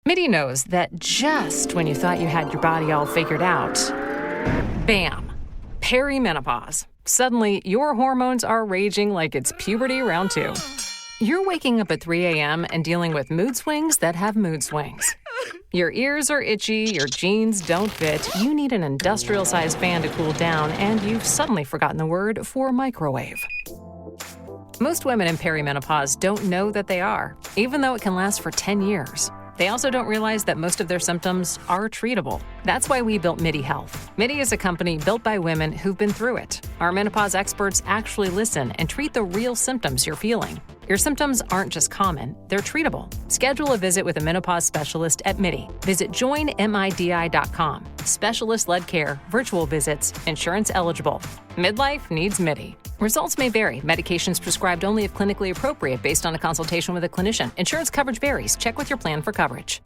MIDI knows that just when you thought you had your body all figured out, bam, perimenopause. Suddenly, your hormones are raging like it's puberty round 2. You're waking up at 3 a.m. and dealing with mood swings that have mood swings. Your ears are itchy, your jeans don't fit, you need an industrial-sized fan to cool down, and you've suddenly forgotten the word for microwave. Most women in perimenopause don't know that they are, even though it can last for 10 years. They also don't realize that most of their symptoms are treatable. That's why we built MIDI Health. MIDI is a company built by women who've been through it. Our menopause experts actually listen and treat the real symptoms you're feeling. Your symptoms aren't just common, they're treatable. Schedule a visit with a menopause specialist at MIDI. Visit joinmidi.com. Specialist-led care, virtual visits, insurance eligible. Midlife needs MIDI. Results may vary. Medications prescribed only if clinically appropriate based on a consultation with a clinician. Insurance coverage varies. Check with your plan for coverage.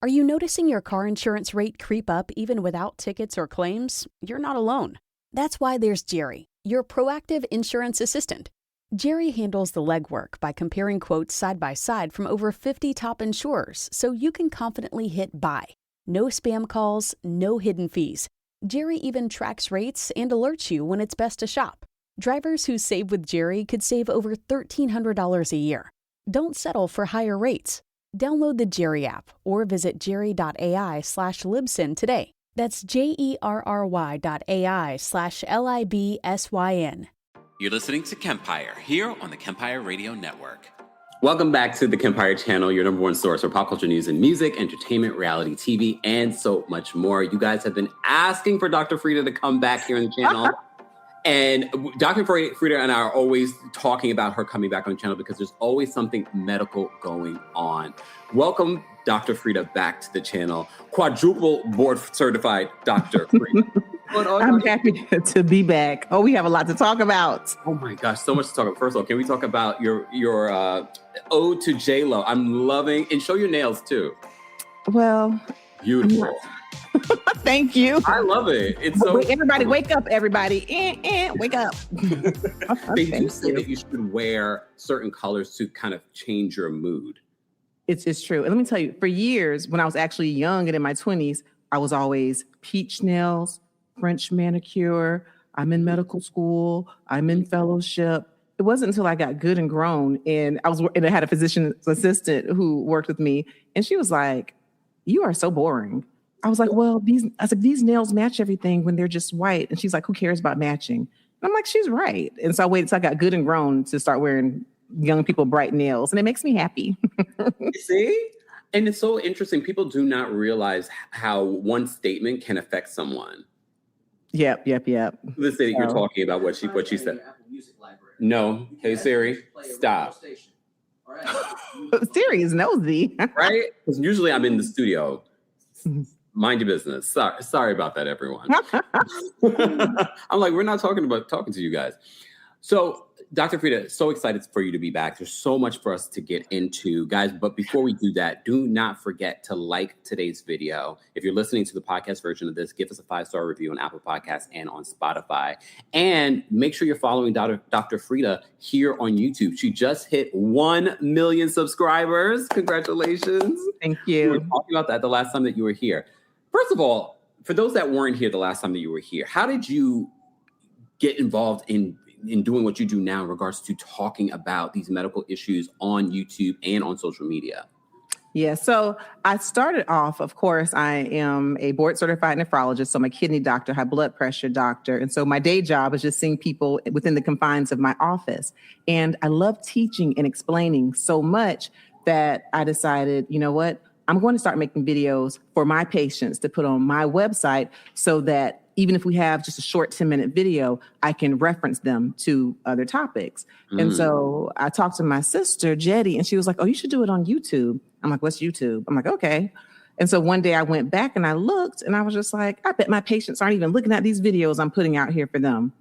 Are you noticing your car insurance rate creep up even without tickets or claims? You're not alone. That's why there's Jerry, your proactive insurance assistant. Jerry handles the legwork by comparing quotes side by side from over 50 top insurers so you can confidently hit buy. No spam calls, no hidden fees. Jerry even tracks rates and alerts you when it's best to shop. Drivers who save with Jerry could save over $1,300 a year. Don't settle for higher rates. Download the Jerry app or visit jerry.ai/libsyn today. That's jerry.ai/libsyn. You're listening to Kempire here on the Kempire Radio Network. Welcome back to the Kempire channel, your number one source for pop culture news and music, entertainment, reality TV, and so much more. You guys have been asking for Dr. Frida to come back here on the channel. And Dr. Frida and I are always talking about her coming back on the channel because there's always something medical going on. Welcome, Dr. Frida, back to the channel. Quadruple board certified Dr. Frida. I'm happy to be back. Oh, we have a lot to talk about. Oh my gosh, so much to talk about. First of all, can we talk about your ode to J-Lo? I'm loving, and show your nails too. Well, beautiful. Thank you. I love it. It's so everybody wake up, everybody. Wake up. They do say that you should wear certain colors to kind of change your mood. It's true. And let me tell you, for years, when I was actually young and in my 20s, I was always peach nails, French manicure. I'm in medical school. I'm in fellowship. It wasn't until I got good and grown and I had a physician's assistant who worked with me. And she was like, "You are so boring." I was like, "Well, these nails match everything when they're just white." And she's like, "Who cares about matching?" And I'm like, she's right. And so I waited till I got good and grown to start wearing young people bright nails. And it makes me happy. See? And it's so interesting. People do not realize how one statement can affect someone. Yep. The thing you're talking about, what she said. No. Hey, Siri, stop. Siri is nosy. Right? Because usually I'm in the studio. Mind your business. Sorry about that, everyone. I'm like, we're not talking to you guys. So, Dr. Frida, so excited for you to be back. There's so much for us to get into, guys. But before we do that, do not forget to like today's video. If you're listening to the podcast version of this, give us a 5-star review on Apple Podcasts and on Spotify. And make sure you're following Dr. Frida here on YouTube. She just hit 1 million subscribers. Congratulations. Thank you. We were talking about that the last time that you were here. First of all, for those that weren't here the last time that you were here, how did you get involved in doing what you do now in regards to talking about these medical issues on YouTube and on social media? Yeah, so I started off, of course, I am a board certified nephrologist, so I'm a kidney doctor, high blood pressure doctor. And so my day job is just seeing people within the confines of my office. And I love teaching and explaining so much that I decided, you know what, I'm going to start making videos for my patients to put on my website so that even if we have just a short 10-minute video, I can reference them to other topics. And so I talked to my sister, Jetty, and she was like, "Oh, you should do it on YouTube." I'm like, "What's YouTube?" I'm like, "Okay." And so one day I went back and I looked and I was just like, I bet my patients aren't even looking at these videos I'm putting out here for them.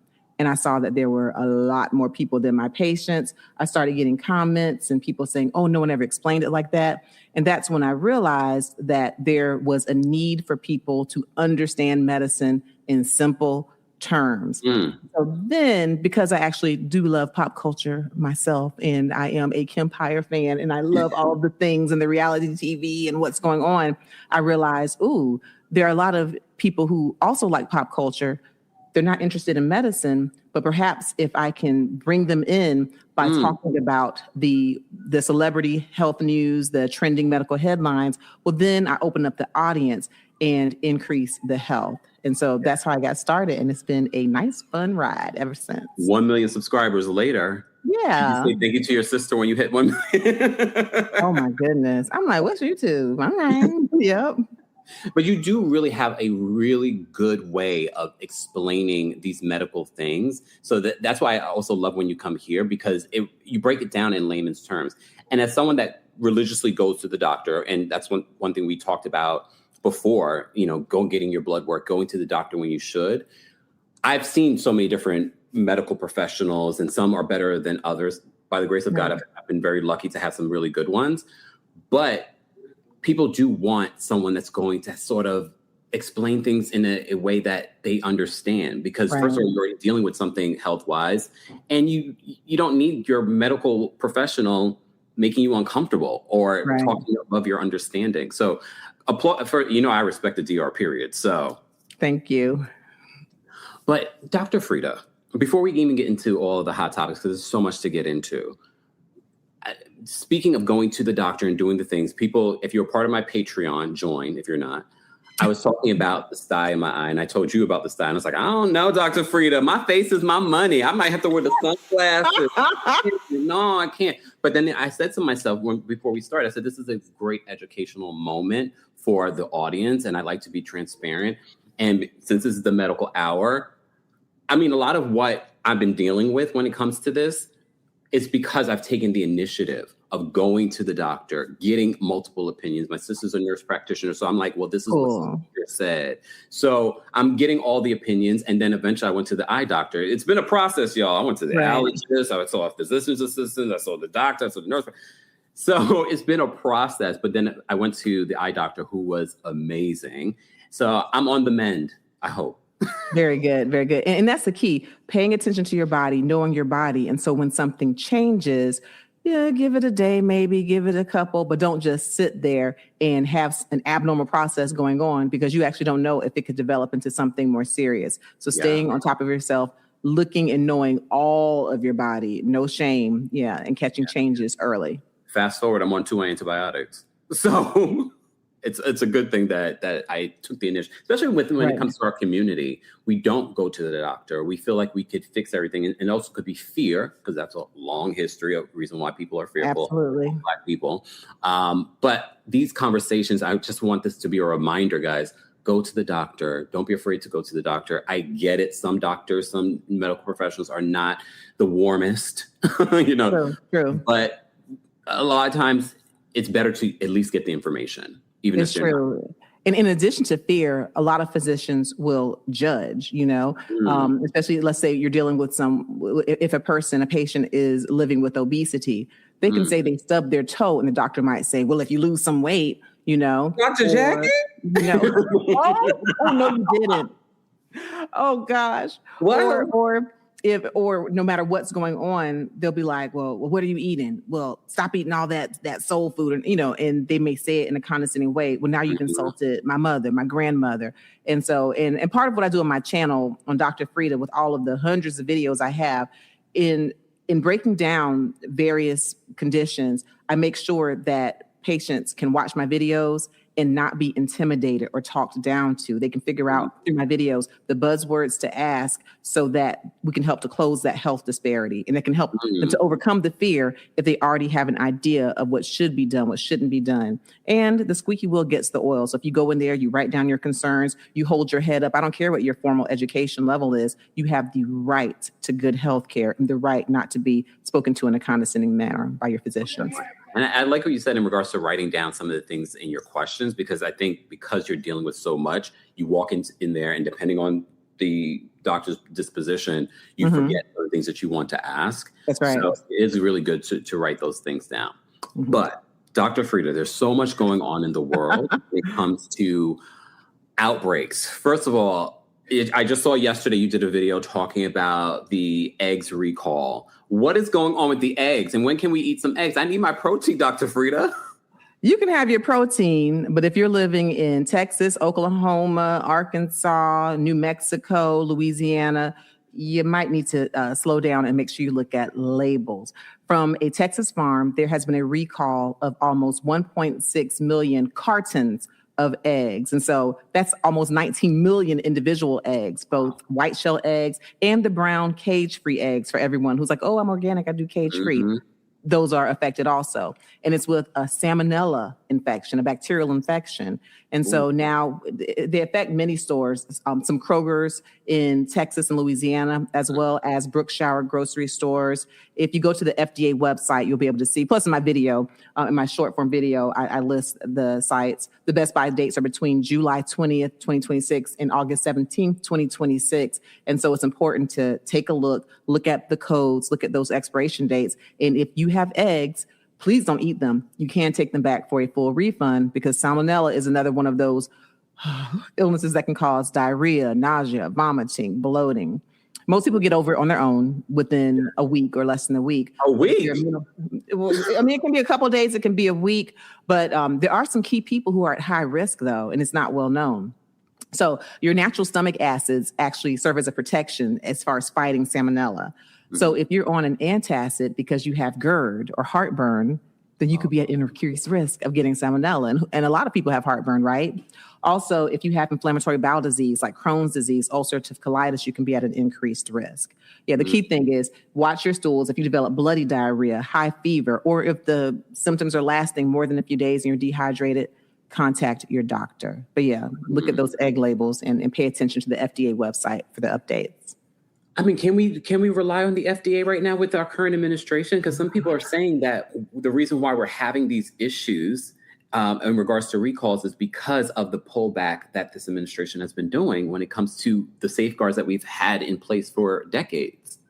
And I saw that there were a lot more people than my patients. I started getting comments and people saying, "Oh, no one ever explained it like that." And that's when I realized that there was a need for people to understand medicine in simple, terms. So then, because I actually do love pop culture myself, and I am a KEMPIRE fan, and I love all of the things and the reality TV and what's going on, I realized, there are a lot of people who also like pop culture. They're not interested in medicine, but perhaps if I can bring them in by talking about the celebrity health news, the trending medical headlines, well, then I open up the audience and increase the health. And so that's how I got started. And it's been a nice, fun ride ever since. 1 million subscribers later. Yeah. You say thank you to your sister when you hit 1 million. Oh, my goodness. I'm like, what's YouTube? All right. Yep. But you do really have a really good way of explaining these medical things. So that's why I also love when you come here, because you break it down in layman's terms. And as someone that religiously goes to the doctor, and that's one thing we talked about before, getting your blood work, going to the doctor when you should. I've seen so many different medical professionals, and some are better than others. By the grace of God, I've been very lucky to have some really good ones. But people do want someone that's going to sort of explain things in a way that they understand, because first of all, you're already dealing with something health-wise, and you don't need your medical professional making you uncomfortable or talking above your understanding. So applaud for, I respect the DR period. So thank you. But Dr. Frida, before we even get into all of the hot topics, because there's so much to get into, speaking of going to the doctor and doing the things, people, if you're a part of my Patreon, join. If you're not, I was talking about the sty in my eye, and I told you about the sty, and I was like, I don't know, Dr. Frida, my face is my money. I might have to wear the sunglasses. No, I can't. But then I said to myself before we started, I said, this is a great educational moment for the audience, and I like to be transparent. And since this is the medical hour, I mean, a lot of what I've been dealing with when it comes to this is because I've taken the initiative of going to the doctor, getting multiple opinions. My sister's a nurse practitioner, so I'm like, well, this is what the said. So I'm getting all the opinions, and then eventually I went to the eye doctor. It's been a process, y'all. I went to the allergist, I saw a physician's assistant, I saw the doctor, I saw the nurse. So it's been a process, but then I went to the eye doctor, who was amazing. So I'm on the mend, I hope. Very good. Very good. And that's the key, paying attention to your body, knowing your body. And so when something changes, give it a day, maybe give it a couple, but don't just sit there and have an abnormal process going on, because you actually don't know if it could develop into something more serious. So staying on top of yourself, looking and knowing all of your body, no shame. And catching changes early. Fast forward, I'm on 2 antibiotics. So it's a good thing that I took the initiative, especially when it comes to our community. We don't go to the doctor. We feel like we could fix everything. And also could be fear, because that's a long history of reason why people are fearful. Absolutely. Of Black people. But these conversations, I just want this to be a reminder, guys. Go to the doctor. Don't be afraid to go to the doctor. I get it. Some doctors, some medical professionals are not the warmest, True. But a lot of times it's better to at least get the information. Even it's true. And in addition to fear, a lot of physicians will judge, especially, let's say you're dealing with if a patient is living with obesity, they can say they stubbed their toe, and the doctor might say, well, if you lose some weight, Dr. Jackie? Oh, no, you didn't. Oh gosh. What? Or no matter what's going on, they'll be like, well, what are you eating? Well, stop eating all that soul food. And they may say it in a condescending way. Well, now you've insulted my mother, my grandmother. And so, and part of what I do on my channel on Dr. Frida, with all of the hundreds of videos I have in breaking down various conditions, I make sure that patients can watch my videos and not be intimidated or talked down to. They can figure out through my videos the buzzwords to ask, so that we can help to close that health disparity. And it can help them to overcome the fear if they already have an idea of what should be done, what shouldn't be done. And the squeaky wheel gets the oil. So if you go in there, you write down your concerns, you hold your head up. I don't care what your formal education level is. You have the right to good health care, and the right not to be spoken to in a condescending manner by your physicians. And I like what you said in regards to writing down some of the things in your questions, because I think because you're dealing with so much, you walk in there, and depending on the doctor's disposition, you forget the things that you want to ask. That's right. So it is really good to write those things down. But Dr. Frida, there's so much going on in the world when it comes to outbreaks. First of all, I just saw yesterday you did a video talking about the eggs recall. What is going on with the eggs, and when can we eat some eggs? I need my protein, Dr. Frida. You can have your protein, but if you're living in Texas, Oklahoma, Arkansas, New Mexico, Louisiana, you might need to slow down and make sure you look at labels. From a Texas farm, there has been a recall of almost 1.6 million cartons of eggs. And so that's almost 19 million individual eggs, both white shell eggs and the brown cage-free eggs for everyone who's like, oh, I'm organic, I do cage-free. Mm-hmm. Those are affected also. And it's with a salmonella infection, a bacterial infection. And so now they affect many stores, some Kroger's in Texas and Louisiana, as well as Brookshire grocery stores. If you go to the FDA website, you'll be able to see, plus in my video, in my short form video, I list the sites. The Best Buy dates are between July 20th, 2026 and August 17th, 2026. And so it's important to take a look at the codes, look at those expiration dates. And if you have eggs, please don't eat them. You can take them back for a full refund because salmonella is another one of those illnesses that can cause diarrhea, nausea, vomiting, bloating. Most people get over it on their own within a week or less than a week. A week? I mean, it can be a couple of days, it can be a week, but there are some key people who are at high risk though, and it's not well known. So your natural stomach acids actually serve as a protection as far as fighting salmonella. So if you're on an antacid because you have GERD or heartburn, then you could be at increased risk of getting salmonella. And a lot of people have heartburn, right? Also, if you have inflammatory bowel disease like Crohn's disease, ulcerative colitis, you can be at an increased risk. Yeah, the key thing is watch your stools. If you develop bloody diarrhea, high fever, or if the symptoms are lasting more than a few days and you're dehydrated, contact your doctor. But yeah, look at those egg labels and pay attention to the FDA website for the updates. I mean, can we rely on the FDA right now with our current administration? Because some people are saying that the reason why we're having these issues in regards to recalls is because of the pullback that this administration has been doing when it comes to the safeguards that we've had in place for decades.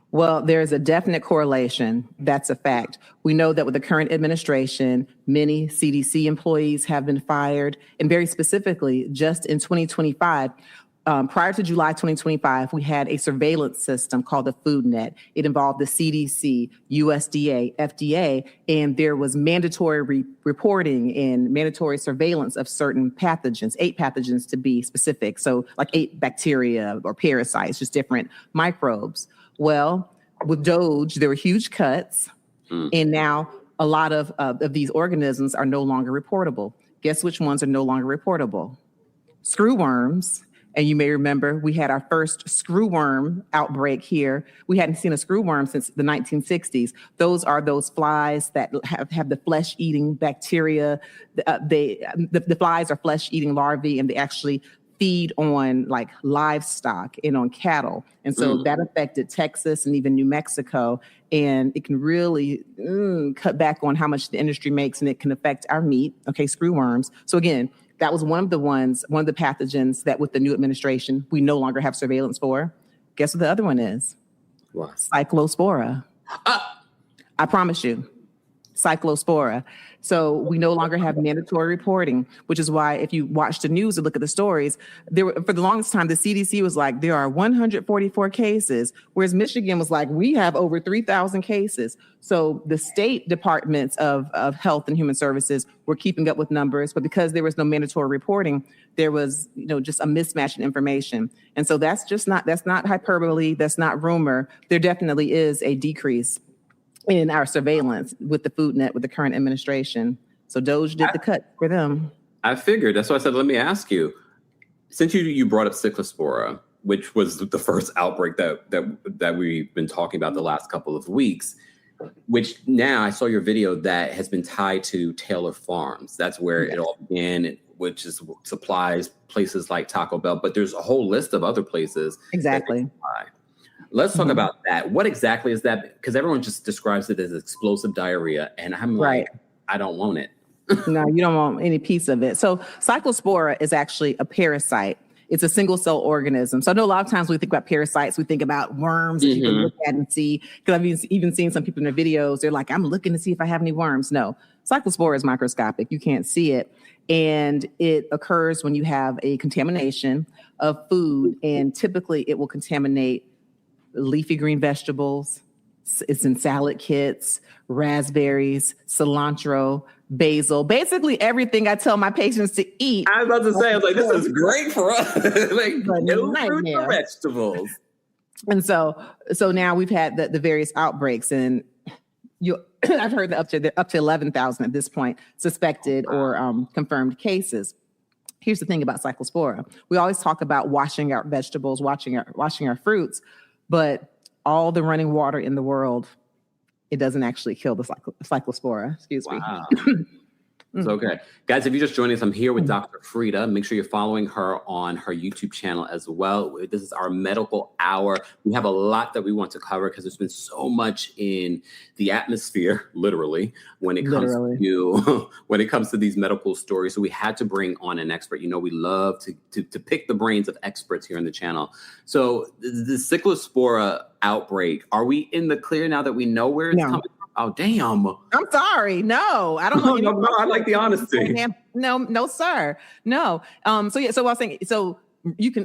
Well, there's a definite correlation. That's a fact. We know that with the current administration, many CDC employees have been fired. And very specifically, just in 2025, prior to July 2025, we had a surveillance system called the Food Net. It involved the CDC, USDA, FDA, and there was mandatory reporting and mandatory surveillance of certain pathogens, 8 pathogens to be specific. So like 8 bacteria or parasites, just different microbes. Well, with Doge, there were huge cuts, and now a lot of these organisms are no longer reportable. Guess which ones are no longer reportable? Screwworms. And you may remember we had our first screwworm outbreak here. We hadn't seen a screwworm since the 1960s. Those are those flies that have the flesh-eating bacteria. The flies are flesh-eating larvae, and they actually feed on like livestock and on cattle. And so that affected Texas and even New Mexico. And it can really cut back on how much the industry makes, and it can affect our meat. Okay, screwworms. So again, that was one of the pathogens that with the new administration, we no longer have surveillance for. Guess what the other one is? What? Cyclospora. I promise you, Cyclospora. So we no longer have mandatory reporting, which is why if you watch the news and look at the stories, for the longest time, the CDC was like, there are 144 cases, whereas Michigan was like, we have over 3,000 cases. So the state departments of health and human services were keeping up with numbers, but because there was no mandatory reporting, there was, just a mismatch in information. And so that's not hyperbole. That's not rumor. There definitely is a decrease in our surveillance with the Food Net, with the current administration. So Doge did the cut for them. I figured. That's why I said, let me ask you, since you brought up Cyclospora, which was the first outbreak that we've been talking about the last couple of weeks, which now I saw your video that has been tied to Taylor Farms. That's where it all began, which is supplies places like Taco Bell, but there's a whole list of other places. Exactly. Let's talk about that. What exactly is that? Because everyone just describes it as explosive diarrhea. And I'm like, I don't want it. No, you don't want any piece of it. So Cyclospora is actually a parasite. It's a single cell organism. So I know a lot of times when we think about parasites, we think about worms that you can look at and see. Because I've even seen some people in their videos, they're like, I'm looking to see if I have any worms. No, Cyclospor is microscopic. You can't see it. And it occurs when you have a contamination of food. And typically it will contaminate leafy green vegetables. It's in salad kits, raspberries, cilantro, basil, basically everything I tell my patients to eat. I was about to say, I was like, this is great for us. Like, no fruits or vegetables. And so now we've had the various outbreaks, and I've heard up to 11,000 at this point suspected or confirmed cases. Here's the thing about Cyclospora. We always talk about washing our vegetables, washing our fruits, but all the running water in the world, it doesn't actually kill the Cyclospora. Excuse me. It's okay. Guys, if you just joined us, I'm here with Dr. Frida. Make sure you're following her on her YouTube channel as well. This is our medical hour. We have a lot that we want to cover because there's been so much in the atmosphere, literally, when it comes to these medical stories. So we had to bring on an expert. You know, we love to pick the brains of experts here on the channel. So the Cyclospora outbreak, are we in the clear now that we know where it's coming from? Oh, damn. I'm sorry. No, I don't know. No, I like the honesty. No, sir. No. So I was saying,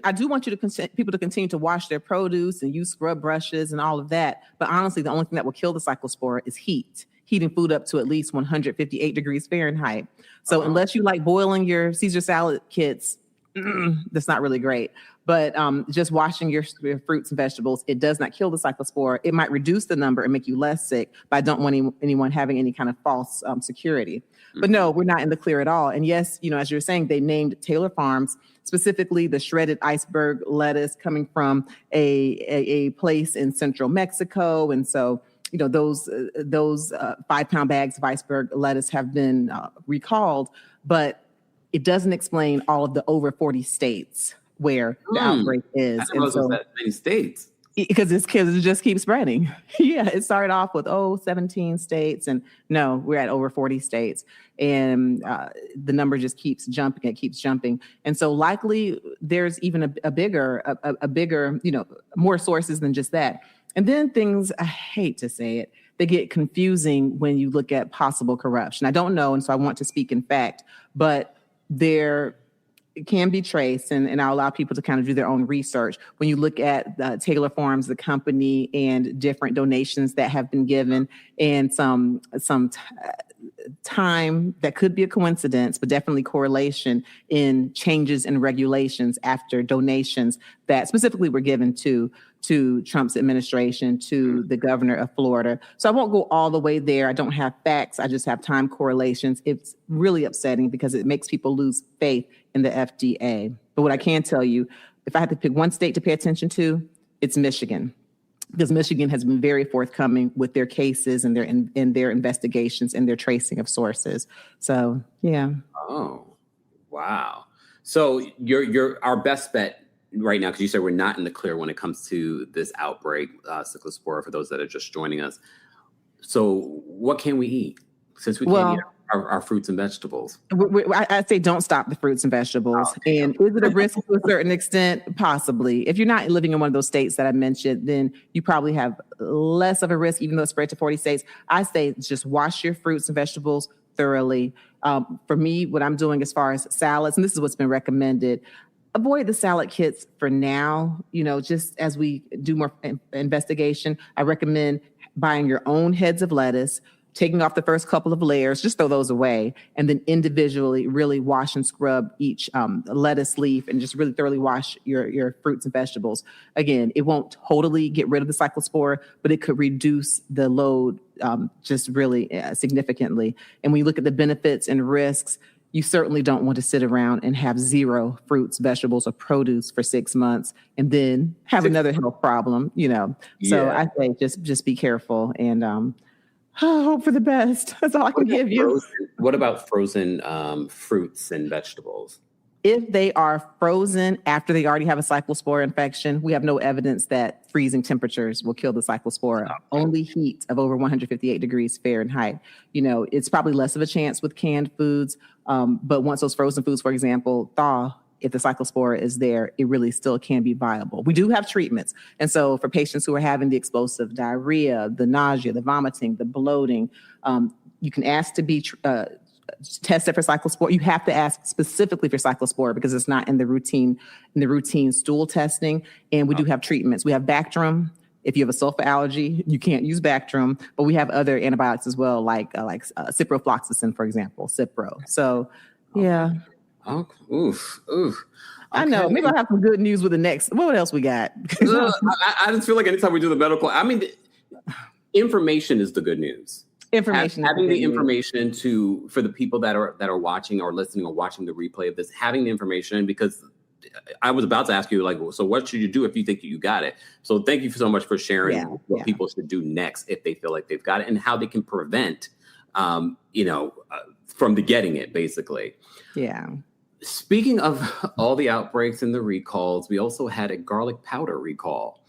I do want you people to continue to wash their produce and use scrub brushes and all of that. But honestly, the only thing that will kill the Cyclospora is heating food up to at least 158 degrees Fahrenheit. So unless you like boiling your Caesar salad kits, that's not really great. But just washing your fruits and vegetables, it does not kill the Cyclospora. It might reduce the number and make you less sick, but I don't want anyone having any kind of false security. But no, we're not in the clear at all. And yes, as you were saying, they named Taylor Farms, specifically the shredded iceberg lettuce coming from a place in central Mexico. And so, those 5-pound bags of iceberg lettuce have been recalled, but it doesn't explain all of the over 40 states where the outbreak is. I didn't know that many states. Because it just keeps spreading. Yeah, it started off with 17 states, and no, we're at over 40 states, and the number just keeps jumping. It keeps jumping, and so likely there's even a bigger, more sources than just that. And then things, I hate to say it, they get confusing when you look at possible corruption. I don't know, and so I want to speak in fact, but there can be traced, and I'll allow people to kind of do their own research. When you look at Taylor Farms, the company, and different donations that have been given, and some time that could be a coincidence, but definitely correlation in changes in regulations after donations that specifically were given to Trump's administration, to the governor of Florida. So I won't go all the way there. I don't have facts. I just have time correlations. It's really upsetting because it makes people lose faith in the FDA. But what I can tell you, if I had to pick one state to pay attention to, it's Michigan. Because Michigan has been very forthcoming with their cases and their investigations and their tracing of sources. So, yeah. Oh, wow. So you're our best bet right now, because you said we're not in the clear when it comes to this outbreak, Cyclospora, for those that are just joining us. So what can we eat since we can't eat our fruits and vegetables? I say don't stop the fruits and vegetables. And is it a risk to a certain extent? Possibly. If you're not living in one of those states that I mentioned, then you probably have less of a risk, even though it's spread to 40 states. I say just wash your fruits and vegetables thoroughly. For me, what I'm doing as far as salads, and this is what's been recommended, avoid the salad kits for now. Just as we do more investigation, I recommend buying your own heads of lettuce, taking off the first couple of layers, just throw those away, and then individually really wash and scrub each lettuce leaf and just really thoroughly wash your fruits and vegetables. Again, it won't totally get rid of the Cyclospora, but it could reduce the load just really significantly. And when you look at the benefits and risks, you certainly don't want to sit around and have zero fruits, vegetables, or produce for 6 months and then have another health problem, So I say just be careful and hope for the best. That's all I can give you. What about frozen fruits and vegetables? If they are frozen after they already have a Cyclospora infection, we have no evidence that freezing temperatures will kill the Cyclospora. Only heat of over 158 degrees Fahrenheit. It's probably less of a chance with canned foods. But once those frozen foods, for example, thaw, if the Cyclospora is there, it really still can be viable. We do have treatments. And so for patients who are having the explosive diarrhea, the nausea, the vomiting, the bloating, You can ask to be tested for Cyclospor. You have to ask specifically for Cyclospor because it's not in the routine stool testing. And we do have treatments. We have Bactrim. If you have a sulfur allergy, you can't use Bactrim, but we have other antibiotics as well, like ciprofloxacin, for example, Cipro. So, yeah. Oh, oof. Okay. I know. Maybe I'll have some good news with the next. What else we got? I just feel like anytime we do the medical, I mean, information is the good news. Having the information for the people that are watching or listening or watching the replay of this, having the information, because I was about to ask you, like, so what should you do if you think you got it? So thank you so much for sharing what people should do next if they feel like they've got it and how they can prevent, from the getting it, basically. Yeah. Speaking of all the outbreaks and the recalls, we also had a garlic powder recall.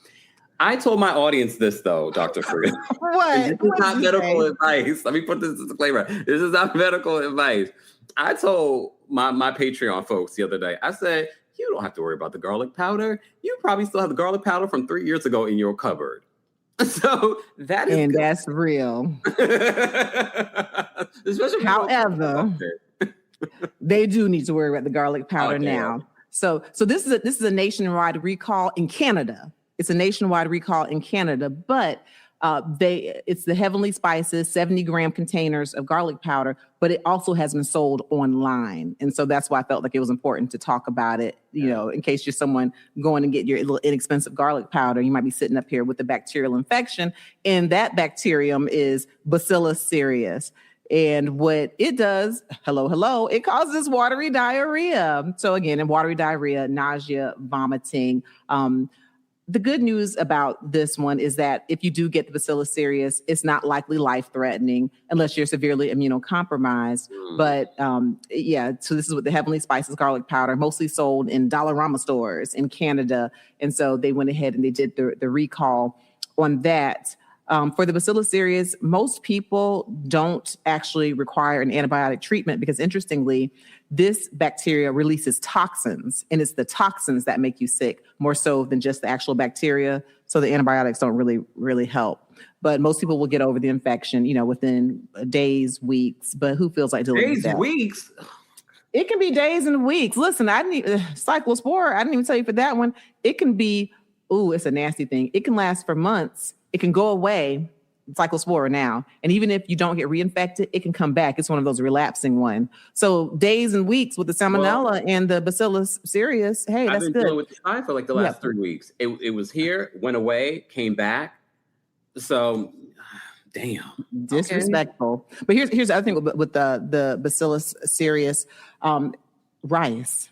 I told my audience this, though, Dr. Frida. What? This is not medical advice. Let me put this disclaimer. This is not medical advice. I told my Patreon folks the other day, I said, you don't have to worry about the garlic powder. You probably still have the garlic powder from 3 years ago in your cupboard. So that is... And that's real. However, they do need to worry about the garlic powder now. So this is a nationwide recall in Canada. It's a nationwide recall in Canada, but it's the Heavenly Spices 70-gram containers of garlic powder, but it also has been sold online. And so that's why I felt like it was important to talk about it, in case you're someone going to get your little inexpensive garlic powder, you might be sitting up here with a bacterial infection. And that bacterium is Bacillus cereus. And what it does, it causes watery diarrhea. So again, in watery diarrhea, nausea, vomiting. The good news about this one is that if you do get the Bacillus cereus, it's not likely life-threatening unless you're severely immunocompromised. But so this is with the Heavenly Spices garlic powder, mostly sold in Dollarama stores in Canada. And so they went ahead and they did the recall on that. For the Bacillus cereus, most people don't actually require an antibiotic treatment because, interestingly, this bacteria releases toxins, and it's the toxins that make you sick more so than just the actual bacteria. So the antibiotics don't really help. But most people will get over the infection, within days, weeks. But who feels like dealing with that? Weeks? It can be days and weeks. Listen, I need Cyclospor. I didn't even tell you for that one. It can be, it's a nasty thing. It can last for months. It can go away, Cyclospor now. And even if you don't get reinfected, it can come back. It's one of those relapsing ones. So days and weeks with the salmonella and the Bacillus cereus, hey, that's good. I've been dealing with it for like the last 3 weeks. It was here, went away, came back. So, damn. Disrespectful. Okay. But here's the other thing with the Bacillus cereus, rice.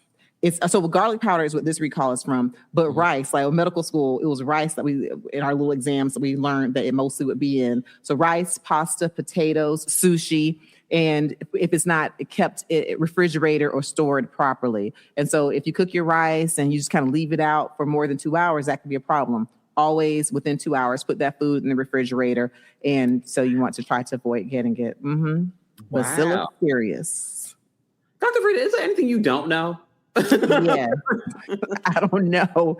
So garlic powder is what this recall is from, but rice, like in medical school, it was rice that we, in our little exams, that we learned that it mostly would be in. So rice, pasta, potatoes, sushi, and if it's not kept refrigerated or stored properly. And so if you cook your rice and you just kind of leave it out for more than 2 hours, that could be a problem. Always within 2 hours, put that food in the refrigerator. And so you want to try to avoid getting it. Bacillus cereus. Dr. Frida, is there anything you don't know? Yeah, I don't know.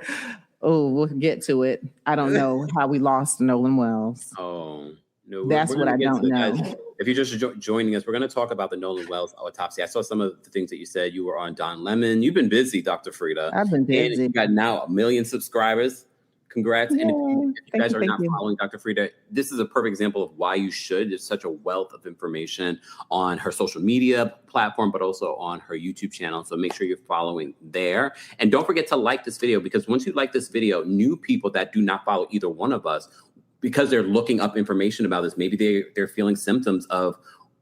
Oh, we'll get to it. I don't know how we lost Nolan Wells. Oh, no. That's what I don't know. If you're just joining us, we're going to talk about the Nolan Wells autopsy. I saw some of the things that you said. You were on Don Lemon. You've been busy, Dr. Frida. I've been busy. And you got now 1 million subscribers. Congrats. Yay. And if you guys are not following Dr. Frida, this is a perfect example of why you should. There's such a wealth of information on her social media platform, but also on her YouTube channel. So make sure you're following there. And don't forget to like this video, because once you like this video, new people that do not follow either one of us, because they're looking up information about this, maybe they're feeling symptoms of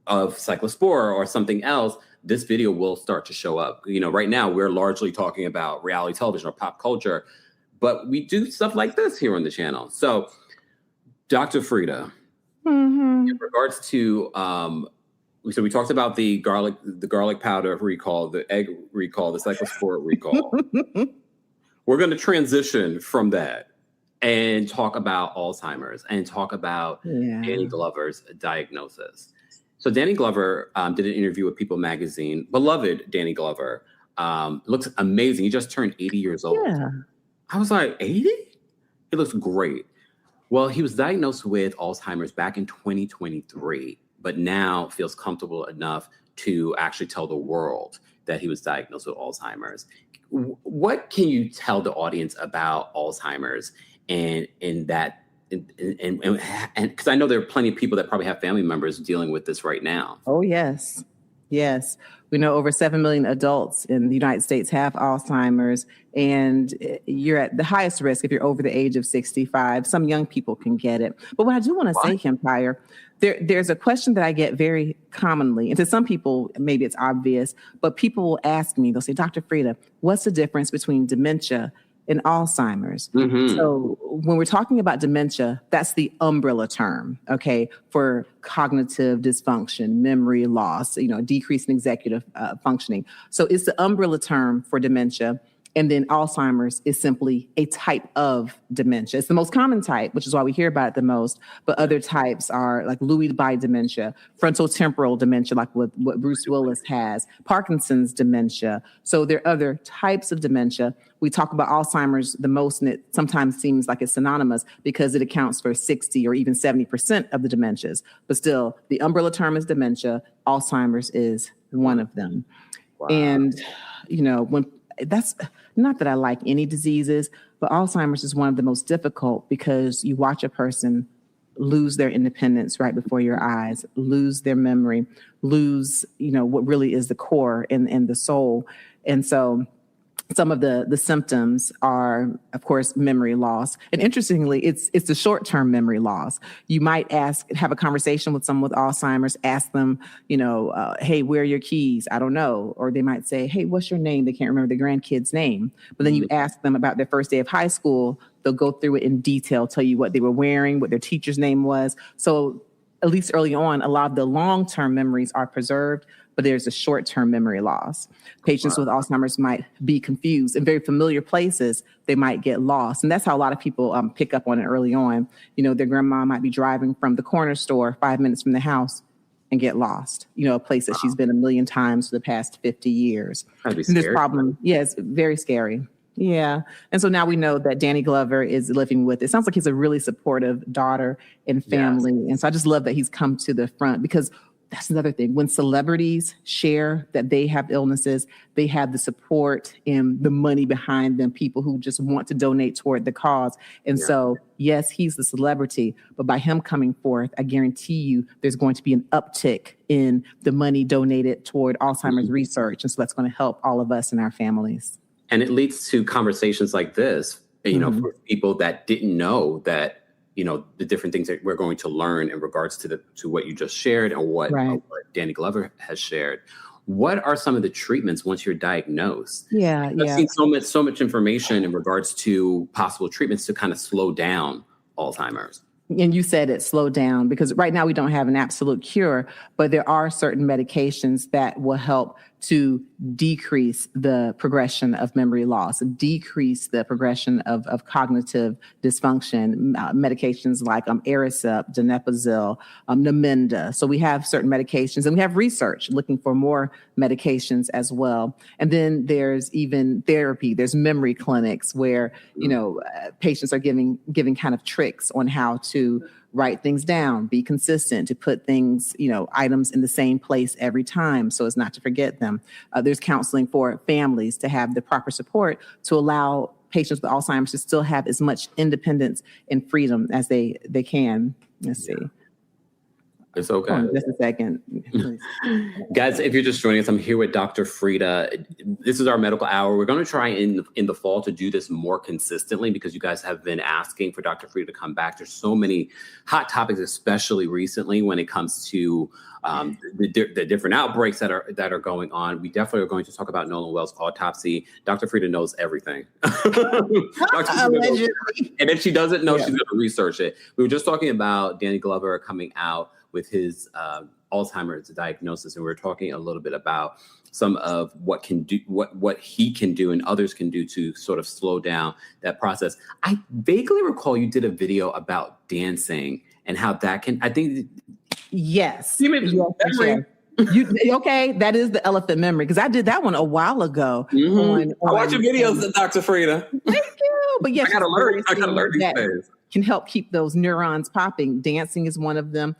Cyclospor or something else, this video will start to show up. Right now we're largely talking about reality television or pop culture, but we do stuff like this here on the channel. So, Dr. Frida, in regards to, so we talked about the garlic powder recall, the egg recall, the Cyclospor recall. We're going to transition from that and talk about Alzheimer's and talk about Danny Glover's diagnosis. So Danny Glover did an interview with People Magazine. Beloved Danny Glover. Looks amazing. He just turned 80 years old. Yeah. I was like, 80? He looks great. Well, he was diagnosed with Alzheimer's back in 2023. but now feels comfortable enough to actually tell the world that he was diagnosed with Alzheimer's. What can you tell the audience about Alzheimer's and because I know there are plenty of people that probably have family members dealing with this right now. Oh, yes. Yes. We know over 7 million adults in the United States have Alzheimer's, and you're at the highest risk if you're over the age of 65. Some young people can get it. But what I do want to say, Kempire, there's a question that I get very commonly, and to some people, maybe it's obvious, but people will ask me, they'll say, Dr. Frida, what's the difference between dementia and Alzheimer's? Mm-hmm. So when we're talking about dementia, that's the umbrella term, okay, for cognitive dysfunction, memory loss, decrease in executive functioning. So it's the umbrella term for dementia. And then Alzheimer's is simply a type of dementia. It's the most common type, which is why we hear about it the most. But other types are like Lewy body dementia, frontotemporal dementia, like what Bruce Willis has, Parkinson's dementia. So there are other types of dementia. We talk about Alzheimer's the most, and it sometimes seems like it's synonymous because it accounts for 60 or even 70% of the dementias. But still, the umbrella term is dementia. Alzheimer's is one of them. Wow. And, when that's not that I like any diseases, but Alzheimer's is one of the most difficult because you watch a person lose their independence right before your eyes, lose their memory, lose, what really is the core and the soul. And so some of the symptoms are, of course, memory loss. And interestingly, it's the short-term memory loss. You might have a conversation with someone with Alzheimer's, ask them, hey, where are your keys? I don't know. Or they might say, hey, what's your name? They can't remember the grandkid's name. But then you ask them about their first day of high school. They'll go through it in detail, tell you what they were wearing, what their teacher's name was. So at least early on, a lot of the long-term memories are preserved, but there's a short-term memory loss. Patients with Alzheimer's might be confused. In very familiar places, they might get lost. And that's how a lot of people pick up on it early on. Their grandma might be driving from the corner store 5 minutes from the house and get lost, a place that she's been a million times for the past 50 years. That'd be and this scary. problem, it's very scary. Yeah. And so now we know that Danny Glover is living with, it sounds like he's a really supportive daughter and family. Yes. And so I just love that he's come to the front, because that's another thing. When celebrities share that they have illnesses, they have the support and the money behind them, people who just want to donate toward the cause. And so, yes, he's the celebrity, but by him coming forth, I guarantee you there's going to be an uptick in the money donated toward Alzheimer's research. And so that's going to help all of us and our families. And it leads to conversations like this, for people that didn't know that, the different things that we're going to learn in regards to what you just shared and what Danny Glover has shared. What are some of the treatments once you're diagnosed? I've seen so much information in regards to possible treatments to kind of slow down Alzheimer's. And you said it, slow down, because right now we don't have an absolute cure, but there are certain medications that will help to decrease the progression of memory loss, decrease the progression of cognitive dysfunction, medications like Aricept, donepezil, Namenda. So we have certain medications, and we have research looking for more medications as well. And then there's even therapy. There's memory clinics where, patients are giving kind of tricks on how to write things down, be consistent, to put things, items in the same place every time so as not to forget them. There's counseling for families to have the proper support to allow patients with Alzheimer's to still have as much independence and freedom as they can. Let's see. It's okay. Hold on just a second. Guys, if you're just joining us, I'm here with Dr. Frida. This is our medical hour. We're going to try in the fall to do this more consistently because you guys have been asking for Dr. Frida to come back. There's so many hot topics, especially recently when it comes to the different outbreaks that are going on. We definitely are going to talk about Nolan Wells' autopsy. Dr. Frida knows everything. Allegedly. And if she doesn't know, she's going to research it. We were just talking about Danny Glover coming out with his Alzheimer's diagnosis, and we were talking a little bit about some of what he can do and others can do to sort of slow down that process. I vaguely recall you did a video about dancing and how that can, I think. Yes. Memory. Okay, that is the elephant memory, because I did that one a while ago. I watch your videos, Dr. Frida. Thank you. But yes, I gotta learn these things. Can help keep those neurons popping. Dancing is one of them.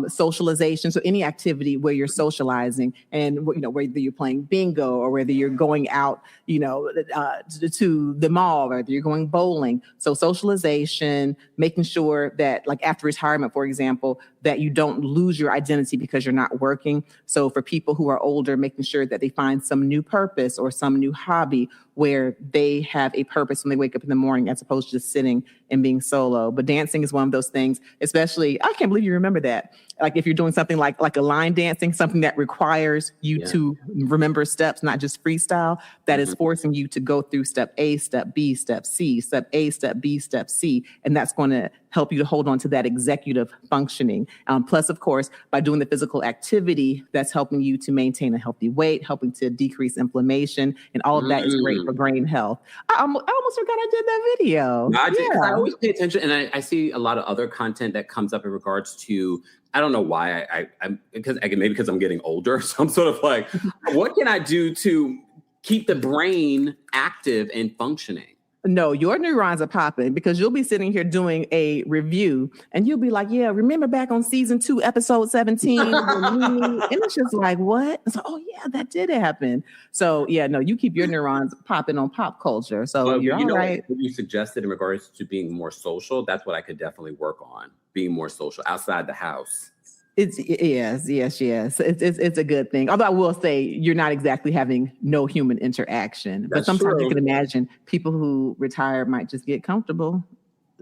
socialization. So any activity where you're socializing and, whether you're playing bingo or whether you're going out, to the mall, or whether you're going bowling. So socialization, making sure that, like, after retirement, for example, that you don't lose your identity because you're not working. So for people who are older, making sure that they find some new purpose or some new hobby where they have a purpose when they wake up in the morning, as opposed to just sitting and being solo. But dancing is one of those things, especially, I can't believe you remember that. Like if you're doing something like a line dancing, something that requires you to remember steps, not just freestyle, that is forcing you to go through step A, step B, step C, step A, step B, step C. And that's going to help you to hold on to that executive functioning. Plus, of course, by doing the physical activity, that's helping you to maintain a healthy weight, helping to decrease inflammation, and all of that is great for brain health. I almost forgot I did that video. I always pay attention, and I see a lot of other content that comes up in regards to, I don't know why, because I'm getting older. So I'm sort of like, what can I do to keep the brain active and functioning? No, your neurons are popping, because you'll be sitting here doing a review and you'll be like, yeah, remember back on season 2, episode 17? And it's just like, what? It's like, oh yeah, that did happen. So yeah, no, you keep your neurons popping on pop culture. So you're all right. What you suggested in regards to being more social, that's what I could definitely work on, being more social outside the house. Yes. It's a good thing. Although I will say you're not exactly having no human interaction. But sometimes you can imagine people who retire might just get comfortable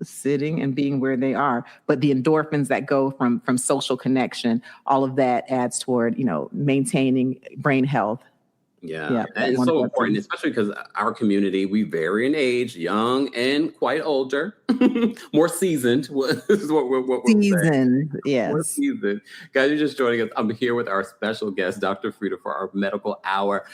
sitting and being where they are. But the endorphins that go from social connection, all of that adds toward, maintaining brain health. Yeah, and it's so important, especially because our community, we vary in age, young and quite older, more seasoned. Is what we're seasoned, saying. Yes. More seasoned. Guys, you're just joining us. I'm here with our special guest, Dr. Frida, for our medical hour.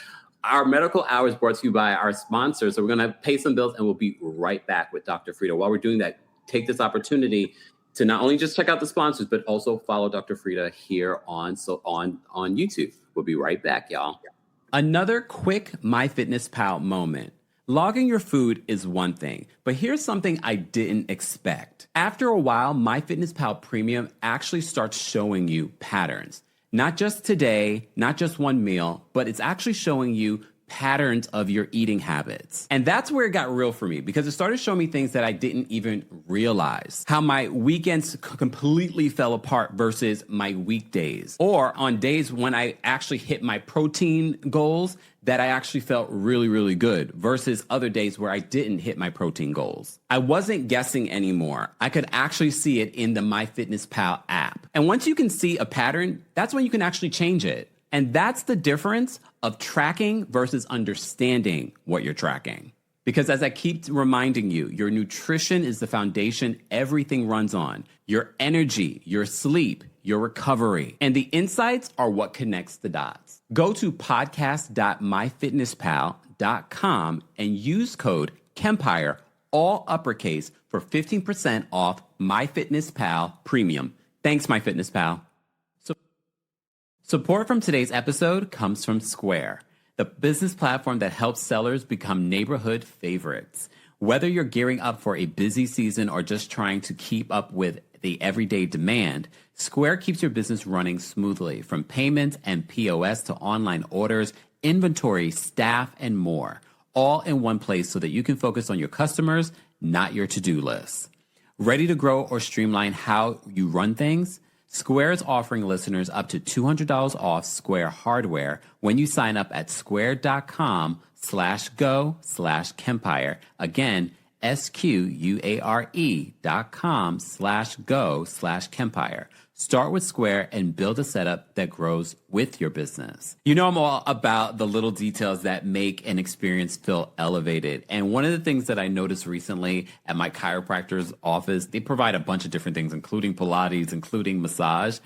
Our medical hour is brought to you by our sponsors. So we're going to pay some bills and we'll be right back with Dr. Frida. While we're doing that, take this opportunity to not only just check out the sponsors, but also follow Dr. Frida here on YouTube. We'll be right back, y'all. Another quick MyFitnessPal moment. Logging your food is one thing, but here's something I didn't expect. After a while, MyFitnessPal Premium actually starts showing you patterns. Not just today, not just one meal, but it's actually showing you patterns of your eating habits. And that's where it got real for me, because it started showing me things that I didn't even realize. How my weekends completely fell apart versus my weekdays. Or on days when I actually hit my protein goals, that I actually felt really, really good versus other days where I didn't hit my protein goals. I wasn't guessing anymore. I could actually see it in the MyFitnessPal app. And once you can see a pattern, that's when you can actually change it. And that's the difference of tracking versus understanding what you're tracking. Because as I keep reminding you, your nutrition is the foundation everything runs on. Your energy, your sleep, your recovery, and the insights are what connects the dots. Go to podcast.myfitnesspal.com and use code KEMPIRE, all uppercase, for 15% off MyFitnessPal Premium. Thanks, MyFitnessPal. Support from today's episode comes from Square, the business platform that helps sellers become neighborhood favorites. Whether you're gearing up for a busy season or just trying to keep up with the everyday demand, Square keeps your business running smoothly, from payments and POS to online orders, inventory, staff, and more, all in one place so that you can focus on your customers, not your to-do list. Ready to grow or streamline how you run things? Square is offering listeners up to $200 off Square hardware when you sign up at square.com/go/Kempire. Again, SQUARE.com/go/Kempire. Start with Square and build a setup that grows with your business. You know, I'm all about the little details that make an experience feel elevated. And one of the things that I noticed recently at my chiropractor's office, they provide a bunch of different things, including Pilates, including massage.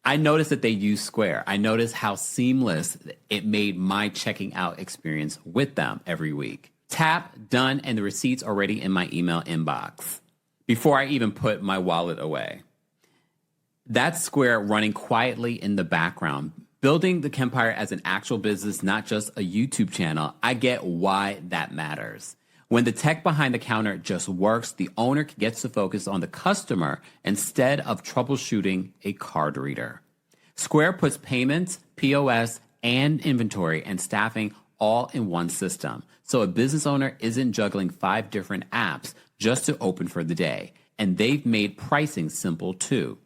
I noticed that they use Square. I noticed how seamless it made my checking out experience with them every week. Tap, done, and the receipt's already in my email inbox before I even put my wallet away. That's Square running quietly in the background, building the Kempire as an actual business, not just a YouTube channel. I get why that matters. When the tech behind the counter just works, the owner gets to focus on the customer instead of troubleshooting a card reader. Square puts payments, POS, and inventory and staffing all in one system, so a business owner isn't juggling 5 different apps just to open for the day. And they've made pricing simple too.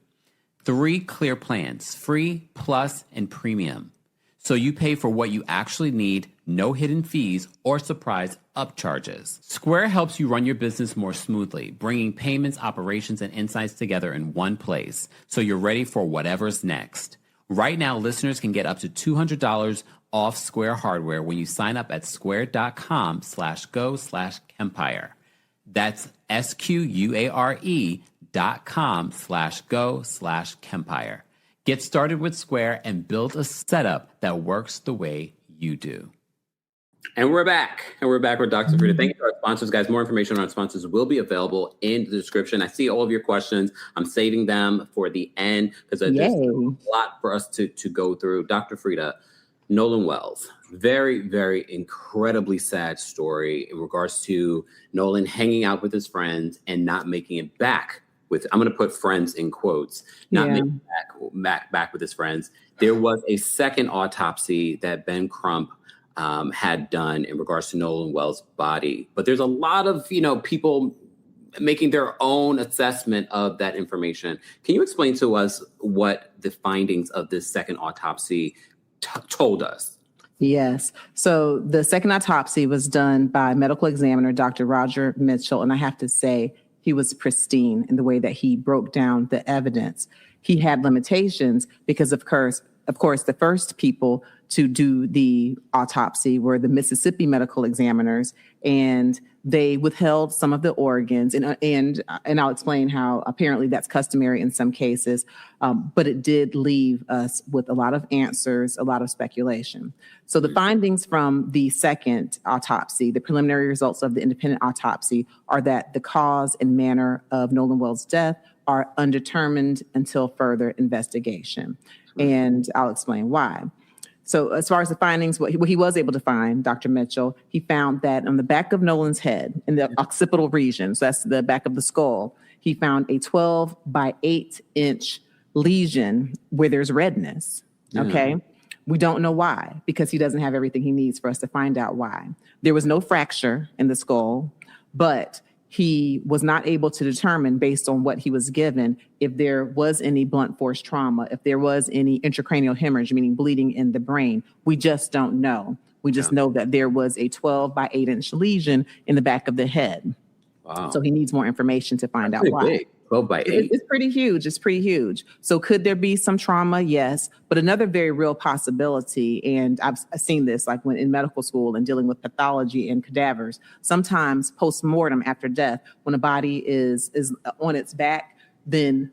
3 clear plans, free, plus, and premium. So you pay for what you actually need, no hidden fees or surprise upcharges. Square helps you run your business more smoothly, bringing payments, operations, and insights together in one place, so you're ready for whatever's next. Right now, listeners can get up to $200 off Square hardware when you sign up at square.com/go/kempire. That's SQUARE.com/go/kempire. Get started with Square and build a setup that works the way you do. And we're back. with Dr. Frida. Thank you to our sponsors, guys. More information on our sponsors will be available in the description. I see all of your questions. I'm saving them for the end because there's a lot for us to go through. Dr. Frida, Nolan Wells, very, very incredibly sad story in regards to Nolan hanging out with his friends and not making it back with, I'm going to put friends in quotes, not making it back with his friends. There was a second autopsy that Ben Crump had done in regards to Nolan Wells' body. But there's a lot of, people making their own assessment of that information. Can you explain to us what the findings of this second autopsy told us? Yes. So the second autopsy was done by medical examiner, Dr. Roger Mitchell. And I have to say, he was pristine in the way that he broke down the evidence. He had limitations because, of course, the first people to do the autopsy were the Mississippi medical examiners, and they withheld some of the organs. And I'll explain how apparently that's customary in some cases, but it did leave us with a lot of answers, a lot of speculation. So the findings from the second autopsy, the preliminary results of the independent autopsy, are that the cause and manner of Nolan Wells' death are undetermined until further investigation. And I'll explain why. So as far as the findings, what he was able to find, Dr. Mitchell, he found that on the back of Nolan's head, in the occipital region, so that's the back of the skull, he found a 12 by 8 inch lesion where there's redness. Okay. We don't know why, because he doesn't have everything he needs for us to find out why. There was no fracture in the skull, but he was not able to determine, based on what he was given, if there was any blunt force trauma, if there was any intracranial hemorrhage, meaning bleeding in the brain. We just don't know. We just know that there was a 12 by 8 inch lesion in the back of the head. Wow. So he needs more information to find out why. Big. 12 by 8. It's pretty huge. It's pretty huge. So could there be some trauma? Yes. But another very real possibility, and I've seen this like when in medical school and dealing with pathology and cadavers, sometimes post-mortem after death, when a body is on its back, then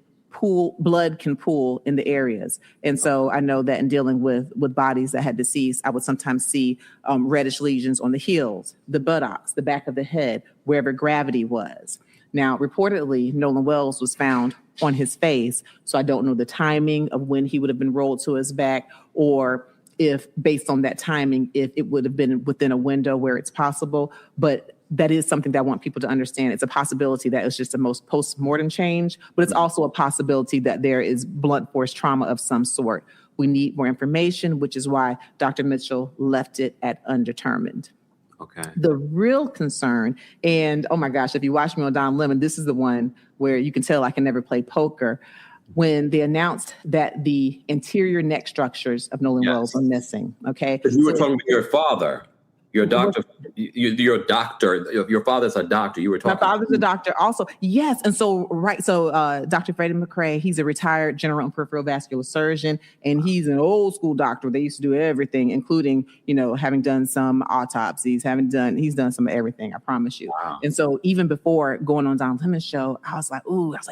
blood can pool in the areas. And so I know that in dealing with bodies that had deceased, I would sometimes see reddish lesions on the heels, the buttocks, the back of the head, wherever gravity was. Now, reportedly, Nolan Wells was found on his face, so I don't know the timing of when he would have been rolled to his back, or if, based on that timing, if it would have been within a window where it's possible. But that is something that I want people to understand. It's a possibility that it's just a most post-mortem change, but it's also a possibility that there is blunt force trauma of some sort. We need more information, which is why Dr. Mitchell left it at undetermined. Okay. The real concern, and oh my gosh, if you watch me on Don Lemon, this is the one where you can tell I can never play poker. When they announced that the anterior neck structures of Nolan Wells are missing. Okay. Because you were talking to your father. Your doctor, your father's a doctor. You were talking. My father's a doctor also. Yes. And so, right. So, Dr. Freddie McRae, he's a retired general and peripheral vascular surgeon, and he's an old school doctor. They used to do everything, including, having done some autopsies, he's done some of everything. I promise you. Wow. And so even before going on Don Lemon's show, I was like,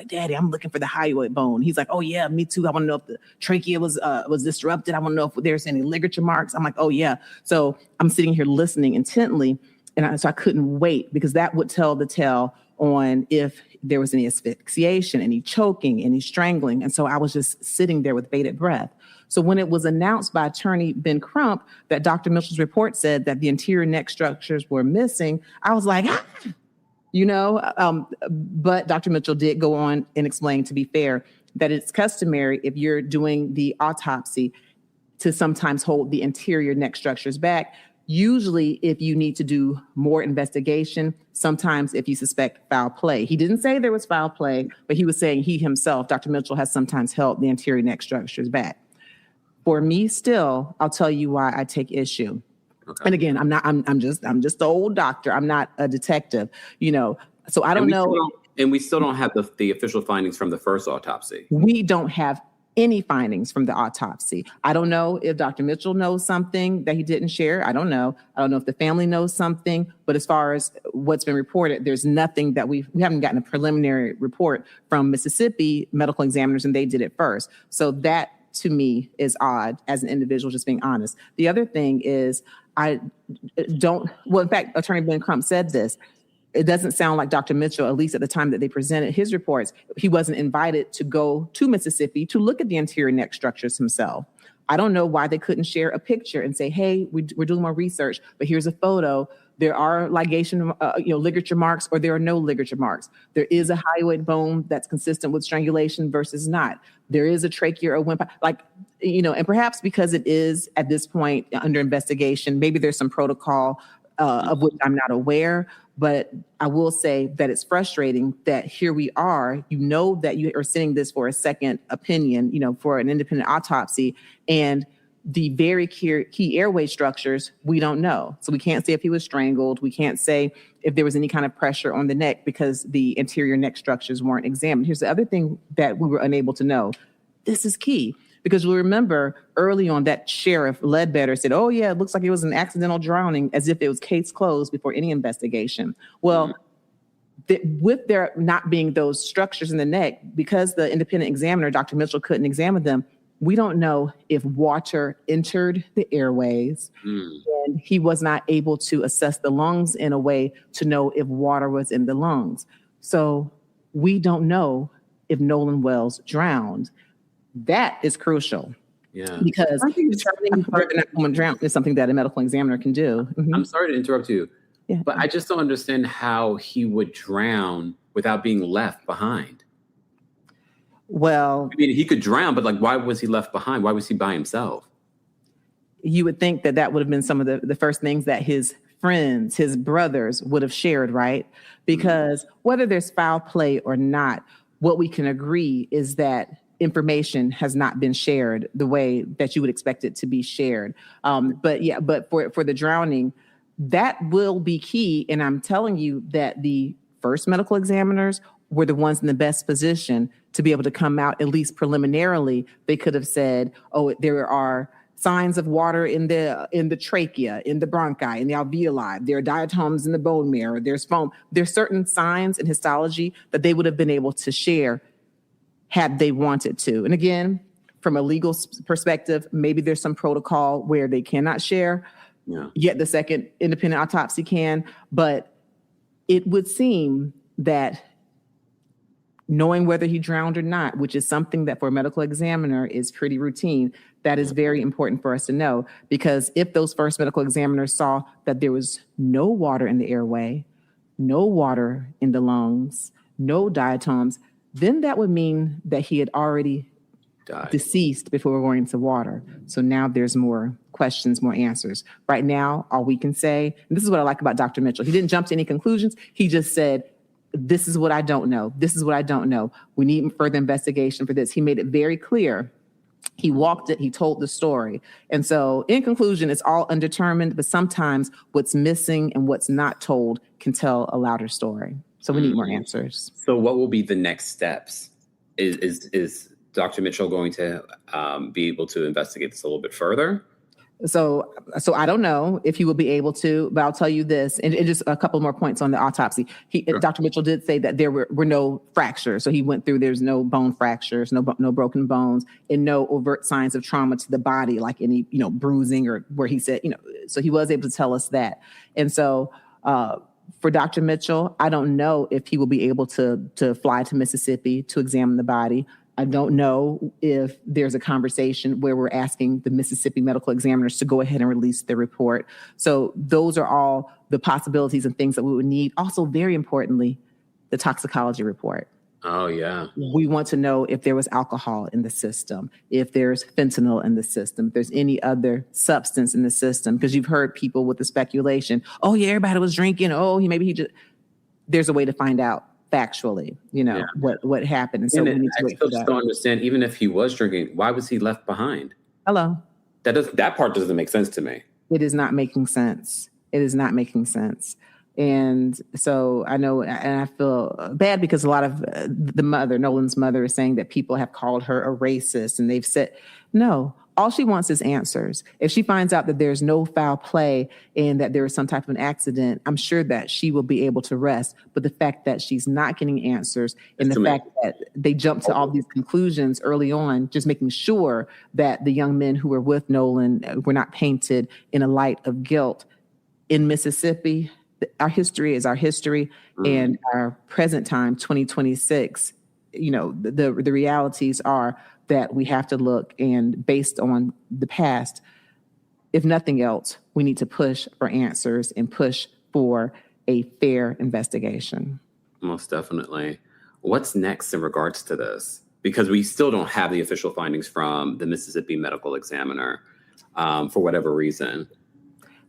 Daddy, I'm looking for the hyoid bone. He's like, oh yeah, me too. I want to know if the trachea was disrupted. I want to know if there's any ligature marks. I'm like, oh yeah. So I'm sitting here listening intently, and so I couldn't wait, because that would tell the tale on if there was any asphyxiation, any choking, any strangling. And so I was just sitting there with bated breath. So when it was announced by attorney Ben Crump that Dr. Mitchell's report said that the anterior neck structures were missing, I was like, but Dr. Mitchell did go on and explain, to be fair, that it's customary if you're doing the autopsy to sometimes hold the anterior neck structures back. Usually, if you need to do more investigation, sometimes if you suspect foul play. He didn't say there was foul play, but he was saying he himself, Dr. Mitchell, has sometimes held the anterior neck structures back. For me, still, I'll tell you why I take issue. Okay. And again, I'm just the old doctor. I'm not a detective, so I don't know. And we still don't have the official findings from the first autopsy. We don't have any findings from the autopsy. I don't know if Dr. Mitchell knows something that he didn't share. I don't know. I don't know if the family knows something, but as far as what's been reported, there's nothing that we haven't gotten a preliminary report from Mississippi medical examiners, and they did it first. So that to me is odd as an individual, just being honest. The other thing is in fact, Attorney Ben Crump said this. It doesn't sound like Dr. Mitchell, at least at the time that they presented his reports, he wasn't invited to go to Mississippi to look at the anterior neck structures himself. I don't know why they couldn't share a picture and say, hey, we're doing more research, but here's a photo. There are ligation, ligature marks, or there are no ligature marks. There is a hyoid bone that's consistent with strangulation versus not. There is a trachea or windpipe, and perhaps because it is at this point under investigation, maybe there's some protocol of which I'm not aware. But I will say that it's frustrating that here we are, that you are sending this for a second opinion, for an independent autopsy, and the very key airway structures, we don't know. So we can't say if he was strangled. We can't say if there was any kind of pressure on the neck because the anterior neck structures weren't examined. Here's the other thing that we were unable to know. This is key. Because you'll remember early on that Sheriff Ledbetter said, oh, yeah, it looks like it was an accidental drowning, as if it was case closed before any investigation. Well, with there not being those structures in the neck, because the independent examiner, Dr. Mitchell, couldn't examine them, we don't know if water entered the airways, and he was not able to assess the lungs in a way to know if water was in the lungs. So we don't know if Nolan Wells drowned. That is crucial. Yeah. Because determining whether or not someone drowned is something that a medical examiner can do. Mm-hmm. I'm sorry to interrupt you, but I just don't understand how he would drown without being left behind. Well, I mean, he could drown, but why was he left behind? Why was he by himself? You would think that would have been some of the first things that his friends, his brothers would have shared, right? Because whether there's foul play or not, what we can agree is that information has not been shared the way that you would expect it to be shared. But for the drowning, that will be key. And I'm telling you that the first medical examiners were the ones in the best position to be able to come out, at least preliminarily. They could have said, oh, there are signs of water in the trachea, in the bronchi, in the alveoli. There are diatoms in the bone marrow. There's foam. There's certain signs in histology that they would have been able to share had they wanted to. And again, from a legal perspective, maybe there's some protocol where they cannot share, yet the second independent autopsy can. But it would seem that knowing whether he drowned or not, which is something that for a medical examiner is pretty routine, that is very important for us to know. Because if those first medical examiners saw that there was no water in the airway, no water in the lungs, no diatoms, then that would mean that he had already deceased before going into water. So now there's more questions, more answers. Right now, all we can say, and this is what I like about Dr. Mitchell, he didn't jump to any conclusions. He just said, this is what I don't know. This is what I don't know. We need further investigation for this. He made it very clear. He walked it. He told the story. And so in conclusion, it's all undetermined, but sometimes what's missing and what's not told can tell a louder story. So we need more answers. So what will be the next steps? Is Dr. Mitchell going to be able to investigate this a little bit further? So I don't know if he will be able to, but I'll tell you this, and just a couple more points on the autopsy. Sure. Dr. Mitchell did say that there were no fractures. So he went through, there's no bone fractures, no broken bones, and no overt signs of trauma to the body, like any, bruising or where he said, so he was able to tell us that. And so, for Dr. Mitchell, I don't know if he will be able to fly to Mississippi to examine the body. I don't know if there's a conversation where we're asking the Mississippi medical examiners to go ahead and release the report. So those are all the possibilities and things that we would need. Also, very importantly, the toxicology report. Oh, yeah. We want to know if there was alcohol in the system, if there's fentanyl in the system, if there's any other substance in the system, because you've heard people with the speculation, oh, yeah, everybody was drinking. Oh, he just, there's a way to find out factually, what happened. And so we need to wait for that. I still don't understand, even if he was drinking, why was he left behind? Hello. That part doesn't make sense to me. It is not making sense. It is not making sense. And so I know, and I feel bad because a lot of Nolan's mother is saying that people have called her a racist, and they've said, no, all she wants is answers. If she finds out that there's no foul play and that there is some type of an accident, I'm sure that she will be able to rest. But the fact that she's not getting answers and the fact that they jump to all these conclusions early on, just making sure that the young men who were with Nolan were not painted in a light of guilt in Mississippi. Our history is our history, and our present time, 2026, the realities are that we have to look, and based on the past, if nothing else, we need to push for answers and push for a fair investigation. Most definitely. What's next in regards to this? Because we still don't have the official findings from the Mississippi medical examiner for whatever reason.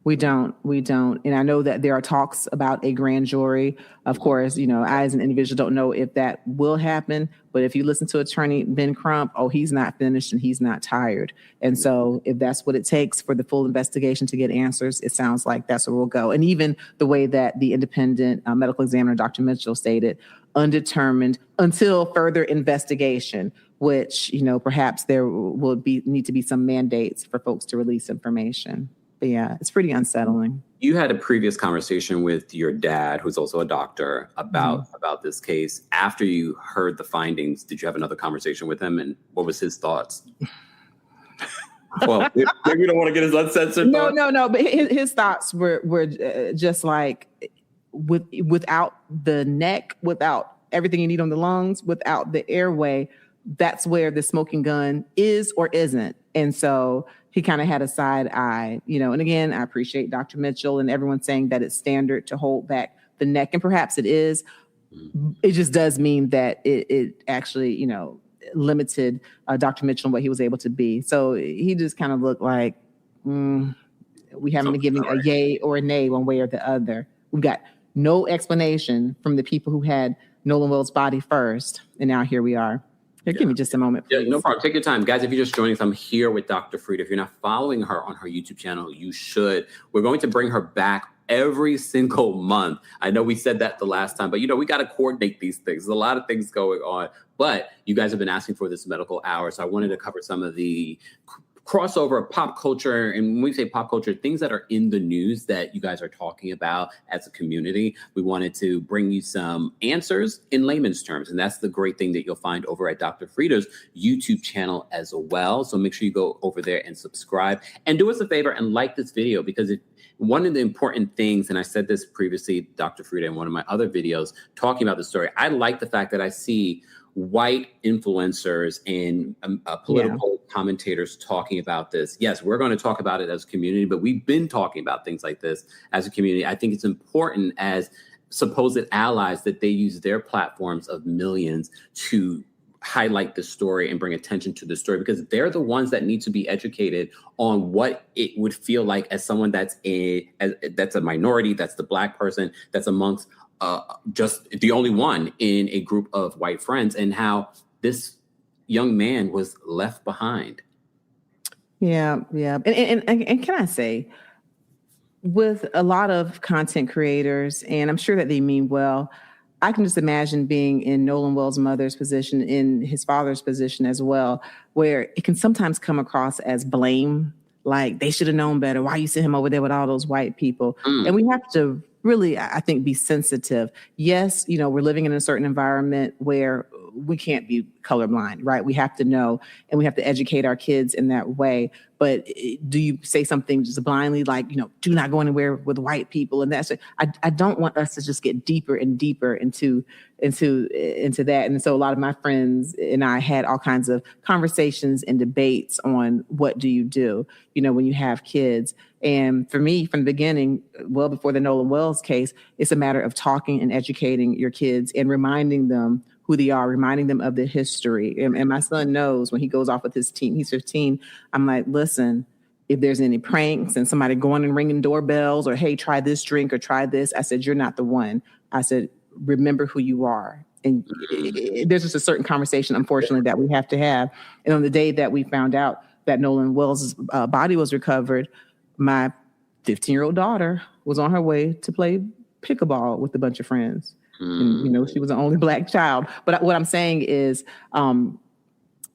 We don't. And I know that there are talks about a grand jury. Of course, I as an individual don't know if that will happen. But if you listen to Attorney Ben Crump, he's not finished and he's not tired. And so if that's what it takes for the full investigation to get answers, it sounds like that's where we'll go. And even the way that the independent medical examiner, Dr. Mitchell, stated, undetermined until further investigation, which, perhaps there will need to be some mandates for folks to release information. But yeah, it's pretty unsettling. You had a previous conversation with your dad, who's also a doctor, about this case. After you heard the findings, did you have another conversation with him, and what was his thoughts? Well, maybe you don't want to get his uncensored thoughts. No. But his thoughts were just like without the neck, without everything you need on the lungs, without the airway. That's where the smoking gun is or isn't. And so he kind of had a side eye, and again, I appreciate Dr. Mitchell and everyone saying that it's standard to hold back the neck, and perhaps it is. It just does mean that it actually, limited Dr. Mitchell and what he was able to be. So he just kind of looked like we haven't been giving a yay or a nay one way or the other. We've got no explanation from the people who had Nolan Will's body first, and now here we are. Give me just a moment, please. Yeah, no problem. Take your time. Guys, if you're just joining us, I'm here with Dr. Frida. If you're not following her on her YouTube channel, you should. We're going to bring her back every single month. I know we said that the last time, but, we got to coordinate these things. There's a lot of things going on. But you guys have been asking for this medical hour, so I wanted to cover some of the crossover of pop culture. And when we say pop culture, things that are in the news that you guys are talking about as a community. We wanted to bring you some answers in layman's terms. And that's the great thing that you'll find over at Dr. Frida's YouTube channel as well. So make sure you go over there and subscribe, and do us a favor and like this video, because one of the important things, and I said this previously, Dr. Frida, in one of my other videos talking about the story, I like the fact that I see white influencers and political commentators talking about this. Yes, we're going to talk about it as a community, but we've been talking about things like this as a community. I think it's important as supposed allies that they use their platforms of millions to highlight the story and bring attention to the story, because they're the ones that need to be educated on what it would feel like as someone that's a minority, that's the Black person, that's amongst just the only one in a group of white friends, and how this young man was left behind. Yeah. And can I say, with a lot of content creators, and I'm sure that they mean well, I can just imagine being in Nolan Will's mother's position, in his father's position as well, where it can sometimes come across as blame, like they should have known better. Why you sent him over there with all those white people? And we have to really, I think, be sensitive. Yes, we're living in a certain environment where we can't be colorblind, right? We have to know, and we have to educate our kids in that way. But do you say something just blindly, like, do not go anywhere with white people? And that's, I don't want us to just get deeper and deeper into that. And so a lot of my friends and I had all kinds of conversations and debates on what do you do, when you have kids. And for me, from the beginning, well before the Nolan Wells case, it's a matter of talking and educating your kids and reminding them who they are, reminding them of the history. And my son knows when he goes off with his team, he's 15, I'm like, listen, if there's any pranks and somebody going and ringing doorbells or, hey, try this drink or try this, I said, you're not the one. I said, remember who you are. And there's just a certain conversation, unfortunately, that we have to have. And on the day that we found out that Nolan Wells' body was recovered, my 15-year-old daughter was on her way to play pickleball with a bunch of friends. And, she was the only Black child. But what I'm saying is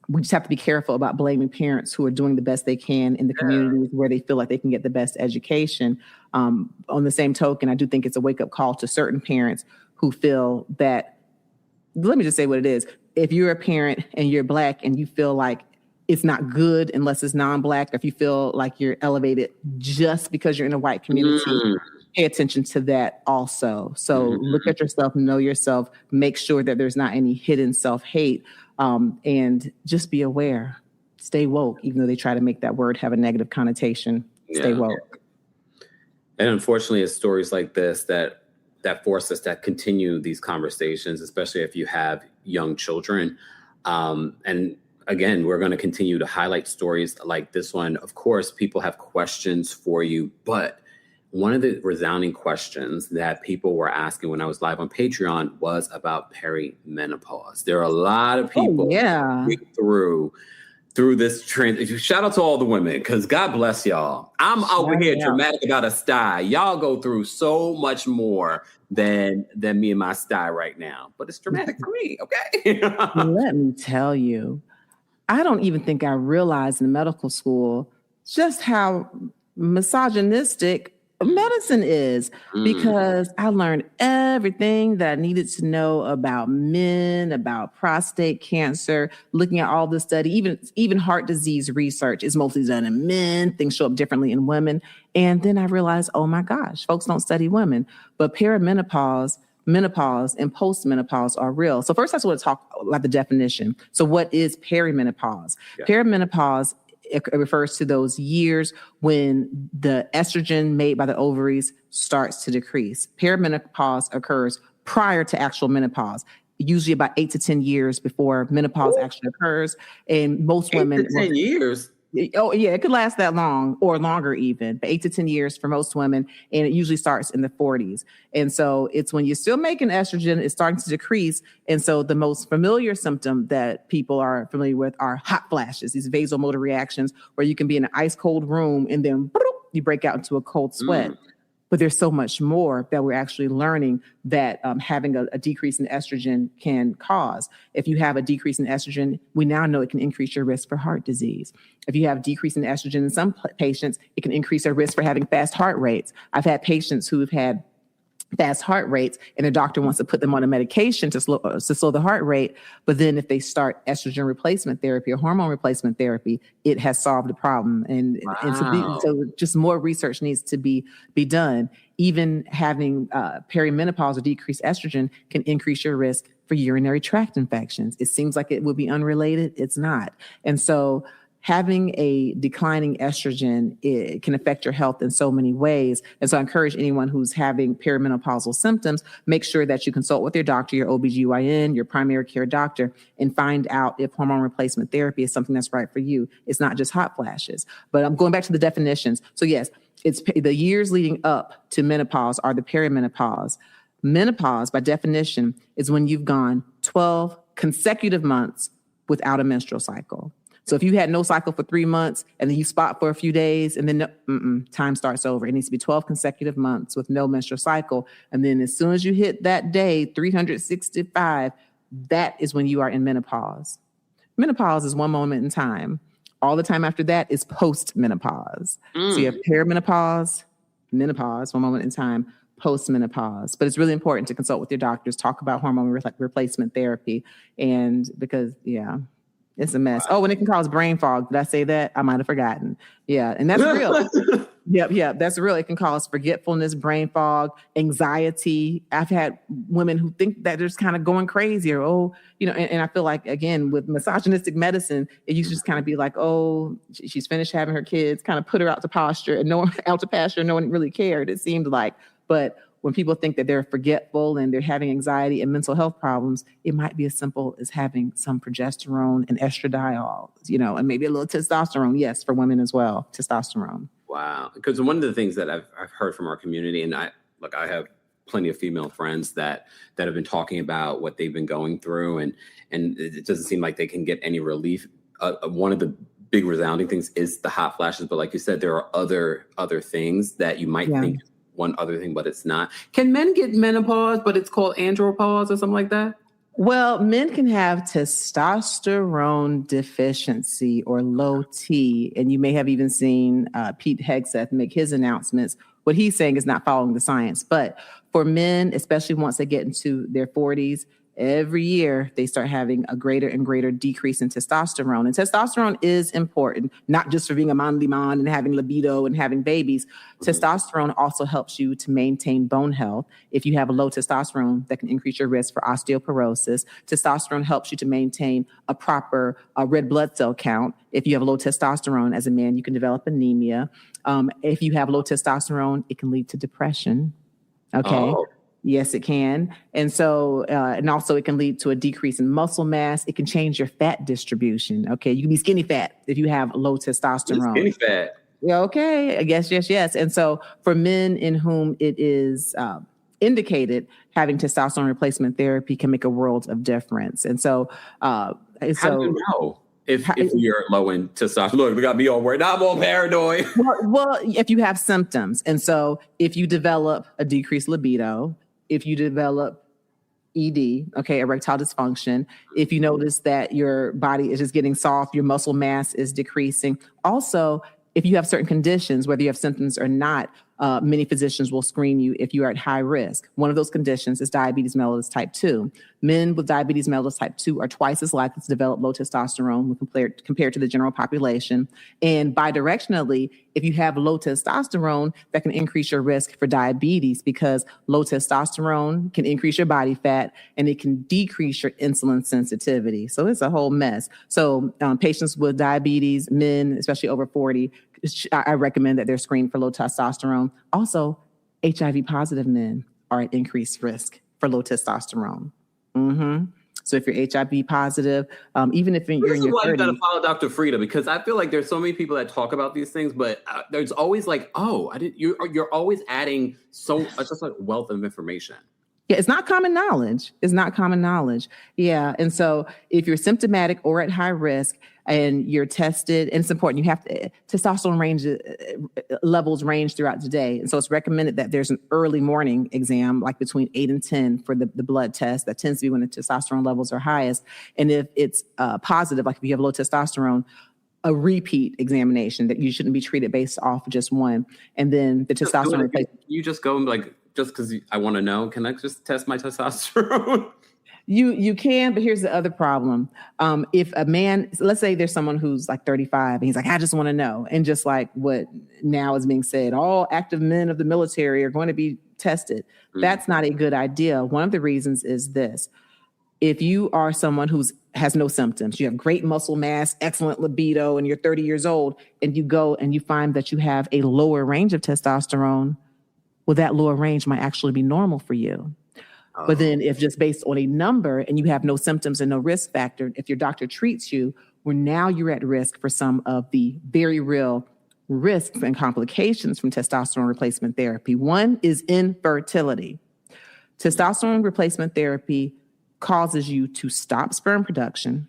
we just have to be careful about blaming parents who are doing the best they can in the communities where they feel like they can get the best education. On the same token, I do think it's a wake-up call to certain parents who feel that, let me just say what it is. If you're a parent and you're Black and you feel like it's not good unless it's non-Black, or if you feel like you're elevated just because you're in a white community, pay attention to that also. So look at yourself, know yourself, make sure that there's not any hidden self-hate, and just be aware. Stay woke, even though they try to make that word have a negative connotation. Stay woke. And unfortunately, it's stories like this that force us to continue these conversations, especially if you have young children. And again, we're going to continue to highlight stories like this one. Of course, people have questions for you, but one of the resounding questions that people were asking when I was live on Patreon was about perimenopause. There are a lot of people through this trend. Shout out to all the women, because God bless y'all. I'm over here dramatic about a sty. Y'all go through so much more than me and my sty right now. But it's dramatic for me, okay? Let me tell you, I don't even think I realized in medical school just how misogynistic medicine is, because I learned everything that I needed to know about men, about prostate cancer, looking at all the study, even heart disease research is mostly done in men. Things show up differently in women. And then I realized, oh my gosh, folks don't study women, but perimenopause, menopause, and postmenopause are real. So first I just want to talk about the definition. So what is perimenopause? Yeah. Perimenopause, it refers to those years when the estrogen made by the ovaries starts to decrease. Perimenopause occurs prior to actual menopause, usually about 8 to 10 years before menopause actually occurs. And most women— 8 to 10 years? Oh, yeah, it could last that long or longer even, but 8 to 10 years for most women. And it usually starts in the 40s. And so it's when you're still making estrogen, it's starting to decrease. And so the most familiar symptom that people are familiar with are hot flashes, these vasomotor reactions where you can be in an ice cold room and then you break out into a cold sweat. But there's so much more that we're actually learning that having a decrease in estrogen can cause. If you have a decrease in estrogen, we now know it can increase your risk for heart disease. If you have decrease in estrogen in some patients, it can increase their risk for having fast heart rates. I've had patients who've had fast heart rates and the doctor wants to put them on a medication to slow the heart rate. But then if they start estrogen replacement therapy or hormone replacement therapy, it has solved the problem. And so just more research needs to be done. Even having perimenopause or decreased estrogen can increase your risk for urinary tract infections. It seems like it would be unrelated. It's not. And so having a declining estrogen, it can affect your health in so many ways. And so I encourage anyone who's having perimenopausal symptoms, make sure that you consult with your doctor, your OBGYN, your primary care doctor, and find out if hormone replacement therapy is something that's right for you. It's not just hot flashes. But I'm going back to the definitions. So yes, it's the years leading up to menopause are the perimenopause. Menopause, by definition, is when you've gone 12 consecutive months without a menstrual cycle. So if you had no cycle for 3 months and then you spot for a few days and then time starts over. It needs to be 12 consecutive months with no menstrual cycle. And then as soon as you hit that day, 365, that is when you are in menopause. Menopause is one moment in time. All the time after that is post-menopause. So you have perimenopause, menopause, one moment in time, postmenopause. But it's really important to consult with your doctors, talk about hormone replacement therapy. And because, it's a mess. Wow. Oh, and it can cause brain fog. Did I say that? I might have forgotten. Yeah. And that's real. Yep. That's real. It can cause forgetfulness, brain fog, anxiety. I've had women who think that they're just kind of going crazy or, and I feel like, again, with misogynistic medicine, it used to just kind of be like, oh, she's finished having her kids, kind of put her out to pasture, and no one really cared, it seemed like. But when people think that they're forgetful and they're having anxiety and mental health problems, it might be as simple as having some progesterone and estradiol, and maybe a little testosterone. Yes, for women as well, testosterone. Wow. Because one of the things that I've heard from our community, and I have plenty of female friends that have been talking about what they've been going through, and it doesn't seem like they can get any relief. One of the big resounding things is the hot flashes, but like you said, there are other things that you might think one other thing, but it's not. Can men get menopause, but it's called andropause or something like that? Well, men can have testosterone deficiency or low T, and you may have even seen Pete Hegseth make his announcements. What he's saying is not following the science. But for men, especially once they get into their 40s, every year they start having a greater and greater decrease in testosterone. And testosterone is important, not just for being a manly man and having libido and having babies. Mm-hmm. Testosterone also helps you to maintain bone health. If you have a low testosterone, that can increase your risk for osteoporosis. Testosterone helps you to maintain a proper red blood cell count. If you have low testosterone as a man, you can develop anemia. If you have low testosterone, it can lead to depression. Okay. Oh. Yes, it can. And so, and also it can lead to a decrease in muscle mass. It can change your fat distribution. Okay. You can be skinny fat if you have low testosterone. Skinny fat. Yeah. Okay. Yes. And so for men in whom it is indicated, having testosterone replacement therapy can make a world of difference. And so, how do you know if you're low in testosterone? Look, we got me all worried. Now I'm all paranoid. Well, if you have symptoms. And so if you develop a decreased libido, if you develop ED, erectile dysfunction, if you notice that your body is just getting soft, your muscle mass is decreasing. Also, if you have certain conditions, whether you have symptoms or not, many physicians will screen you if you are at high risk. One of those conditions is diabetes mellitus type 2. Men with diabetes mellitus type 2 are twice as likely to develop low testosterone compared to the general population. And bidirectionally, if you have low testosterone, that can increase your risk for diabetes because low testosterone can increase your body fat and it can decrease your insulin sensitivity. So it's a whole mess. So patients with diabetes, men, especially over 40, I recommend that they're screened for low testosterone. Also, HIV positive men are at increased risk for low testosterone. Mm-hmm. So if you're HIV positive, even if you're in your 30s. You got to follow Dr. Frida, because I feel like there's so many people that talk about these things, but there's always like, you're always adding just like wealth of information. Yeah, it's not common knowledge. Yeah. And so if you're symptomatic or at high risk and you're tested, and it's important, you have to, testosterone levels range throughout the day. And so it's recommended that there's an early morning exam, like between 8 and 10 for the blood test. That tends to be when the testosterone levels are highest. And if it's positive, like if you have low testosterone, a repeat examination, that you shouldn't be treated based off just one. And then the testosterone. You just go and like, just because I want to know, can I just test my testosterone? You can, but here's the other problem. If a man, let's say there's someone who's like 35 and he's like, I just want to know. And just like what now is being said, all active men of the military are going to be tested. That's not a good idea. One of the reasons is this. If you are someone who has no symptoms, you have great muscle mass, excellent libido, and you're 30 years old, and you go and you find that you have a lower range of testosterone, well, that lower range might actually be normal for you. Oh. But then if just based on a number and you have no symptoms and no risk factor, if your doctor treats you, well, now you're at risk for some of the very real risks and complications from testosterone replacement therapy. One is infertility. Testosterone replacement therapy causes you to stop sperm production.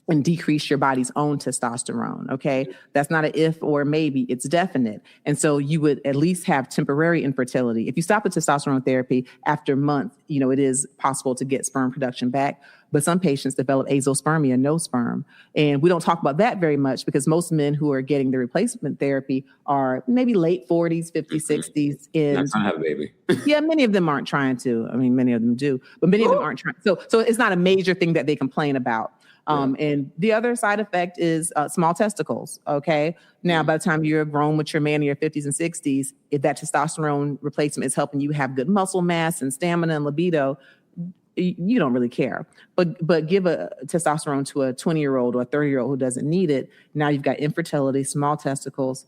and decrease your body's own testosterone. Okay. That's not an if or maybe, it's definite. And so you would at least have temporary infertility. If you stop the testosterone therapy after months, it is possible to get sperm production back. But some patients develop azospermia, no sperm. And we don't talk about that very much because most men who are getting the replacement therapy are maybe late 40s, 50s, 60s. And not trying to have a baby. Yeah, many of them aren't trying to. I mean, many of them do, but many of them aren't trying. So it's not a major thing that they complain about. And the other side effect is small testicles. Okay. Now, by the time you're grown with your man in your 50s and 60s, if that testosterone replacement is helping you have good muscle mass and stamina and libido, you don't really care. But give a testosterone to a 20-year-old or a 30-year-old who doesn't need it. Now you've got infertility, small testicles,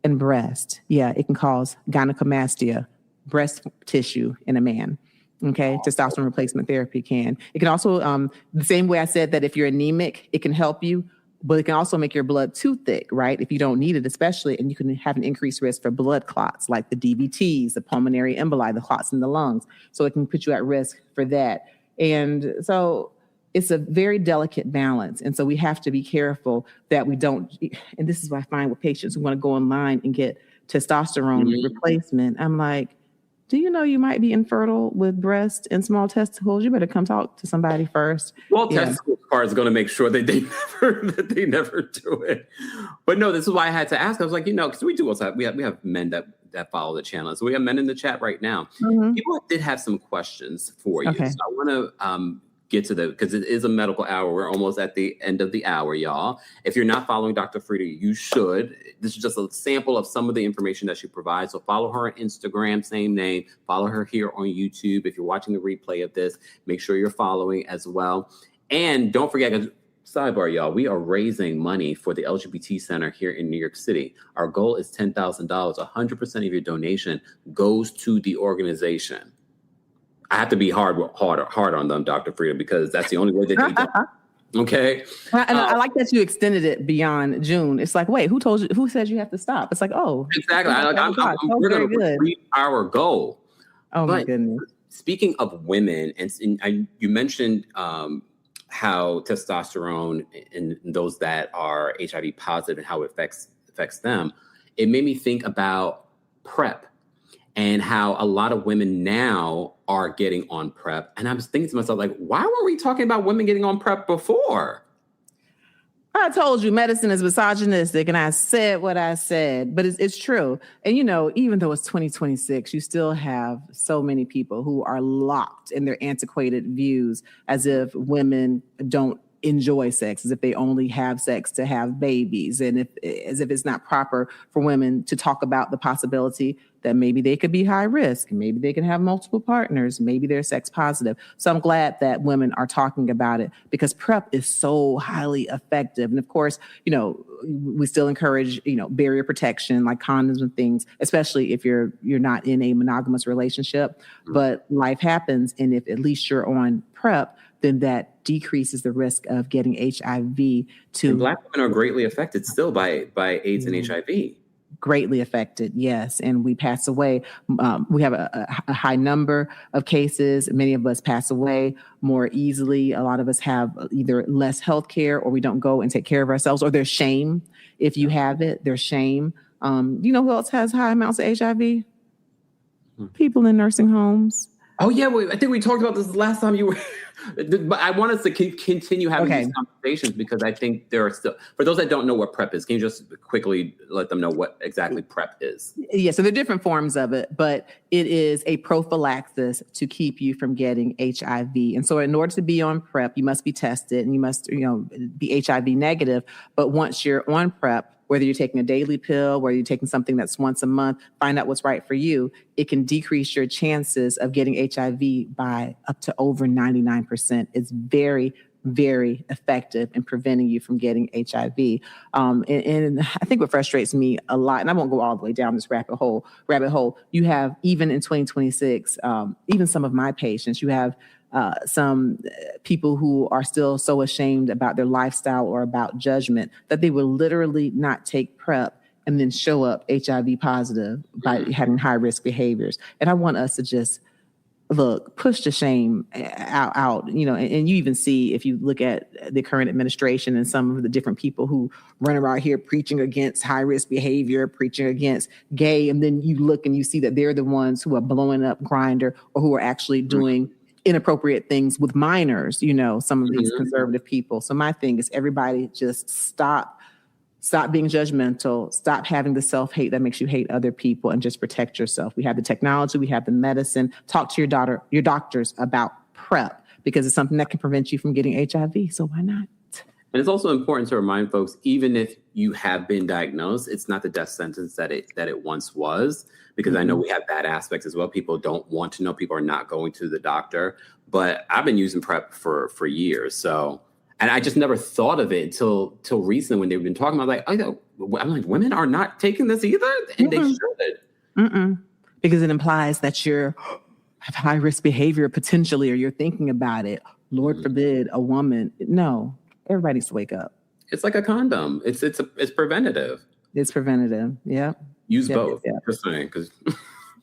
and breast. Yeah, it can cause gynecomastia, breast tissue in a man. Okay, testosterone replacement therapy can. It can also, the same way I said that if you're anemic, it can help you, but it can also make your blood too thick, right? If you don't need it, especially, and you can have an increased risk for blood clots like the DVTs, the pulmonary emboli, the clots in the lungs. So it can put you at risk for that. And so it's a very delicate balance. And so we have to be careful that we don't, and this is what I find with patients who want to go online and get testosterone replacement. I'm like, do you know you might be infertile with breast and small testicles? You better come talk to somebody first. Well, testicle part is going to make sure that they never do it. But no, this is why I had to ask. I was like, because we do also have, we have men that follow the channel. So we have men in the chat right now. People did have some questions for you. Okay. So I want to get to because it is a medical hour. We're almost at the end of the hour, y'all. If you're not following Dr. Frida, you should. This is just a sample of some of the information that she provides. So follow her on Instagram, same name. Follow her here on YouTube. If you're watching the replay of this, make sure you're following as well. And don't forget, sidebar, y'all, we are raising money for the LGBT Center here in New York City. Our goal is $10,000. 100% of your donation goes to the organization. I have to be hard on them, Dr. Frida, because that's the only way that they do. Okay. And I like that you extended it beyond June. It's like, wait, who told you? Who said you have to stop? It's like, oh, exactly. We're going to reach our goal. Oh my goodness. Speaking of women, and you mentioned how testosterone in those that are HIV positive and how it affects them. It made me think about PrEP. And how a lot of women now are getting on PrEP. And I was thinking to myself, like, why weren't we talking about women getting on PrEP before? I told you medicine is misogynistic, and I said what I said, but it's true. And, even though it's 2026, you still have so many people who are locked in their antiquated views as if women don't enjoy sex, as if they only have sex to have babies, and as if it's not proper for women to talk about the possibility that maybe they could be high risk, maybe they can have multiple partners, maybe they're sex positive. So I'm glad that women are talking about it because PrEP is so highly effective. And of course, we still encourage, barrier protection like condoms and things, especially if you're not in a monogamous relationship. But life happens, and if at least you're on PrEP, then that decreases the risk of getting HIV. And Black women are greatly affected still by AIDS and HIV. Greatly affected, yes. And we pass away. We have a high number of cases. Many of us pass away more easily. A lot of us have either less health care, or we don't go and take care of ourselves, or there's shame. If you have it, there's shame. You know who else has high amounts of HIV? People in nursing homes. Oh, yeah. I think we talked about this last time you were... But I want us to continue having these conversations because I think there are still, for those that don't know what PrEP is, can you just quickly let them know what exactly PrEP is? Yeah, so there are different forms of it, but it is a prophylaxis to keep you from getting HIV. And so in order to be on PrEP, you must be tested and you must, be HIV negative. But once you're on PrEP, whether you're taking a daily pill, whether you're taking something that's once a month, find out what's right for you, it can decrease your chances of getting HIV by up to over 99%. It's very, very effective in preventing you from getting HIV. And I think what frustrates me a lot, and I won't go all the way down this rabbit hole, you have, even in 2026, even some of my patients, you have some people who are still so ashamed about their lifestyle or about judgment that they will literally not take PrEP and then show up HIV positive by having high risk behaviors. And I want us to just look, push the shame out, and you even see, if you look at the current administration and some of the different people who run around here preaching against high risk behavior, preaching against gay, and then you look and you see that they're the ones who are blowing up Grindr, or who are actually doing inappropriate things with minors, some of these conservative people. So my thing is, everybody just stop being judgmental, stop having the self-hate that makes you hate other people, and just protect yourself. We have the technology, we have the medicine. Talk to your doctors about PrEP, because it's something that can prevent you from getting HIV. So why not? And it's also important to remind folks, even if you have been diagnosed, it's not the death sentence that it once was, because I know we have that aspect as well. People don't want to know. People are not going to the doctor. But I've been using PrEP for years. So, and I just never thought of it till recently when they've been talking about, I'm like, women are not taking this either, and they should. Because it implies that you have high risk behavior potentially, or you're thinking about it. Lord forbid a woman. No, everybody needs to wake up. It's like a condom. It's preventative. It's preventative. Yeah. Use both. Just saying, because.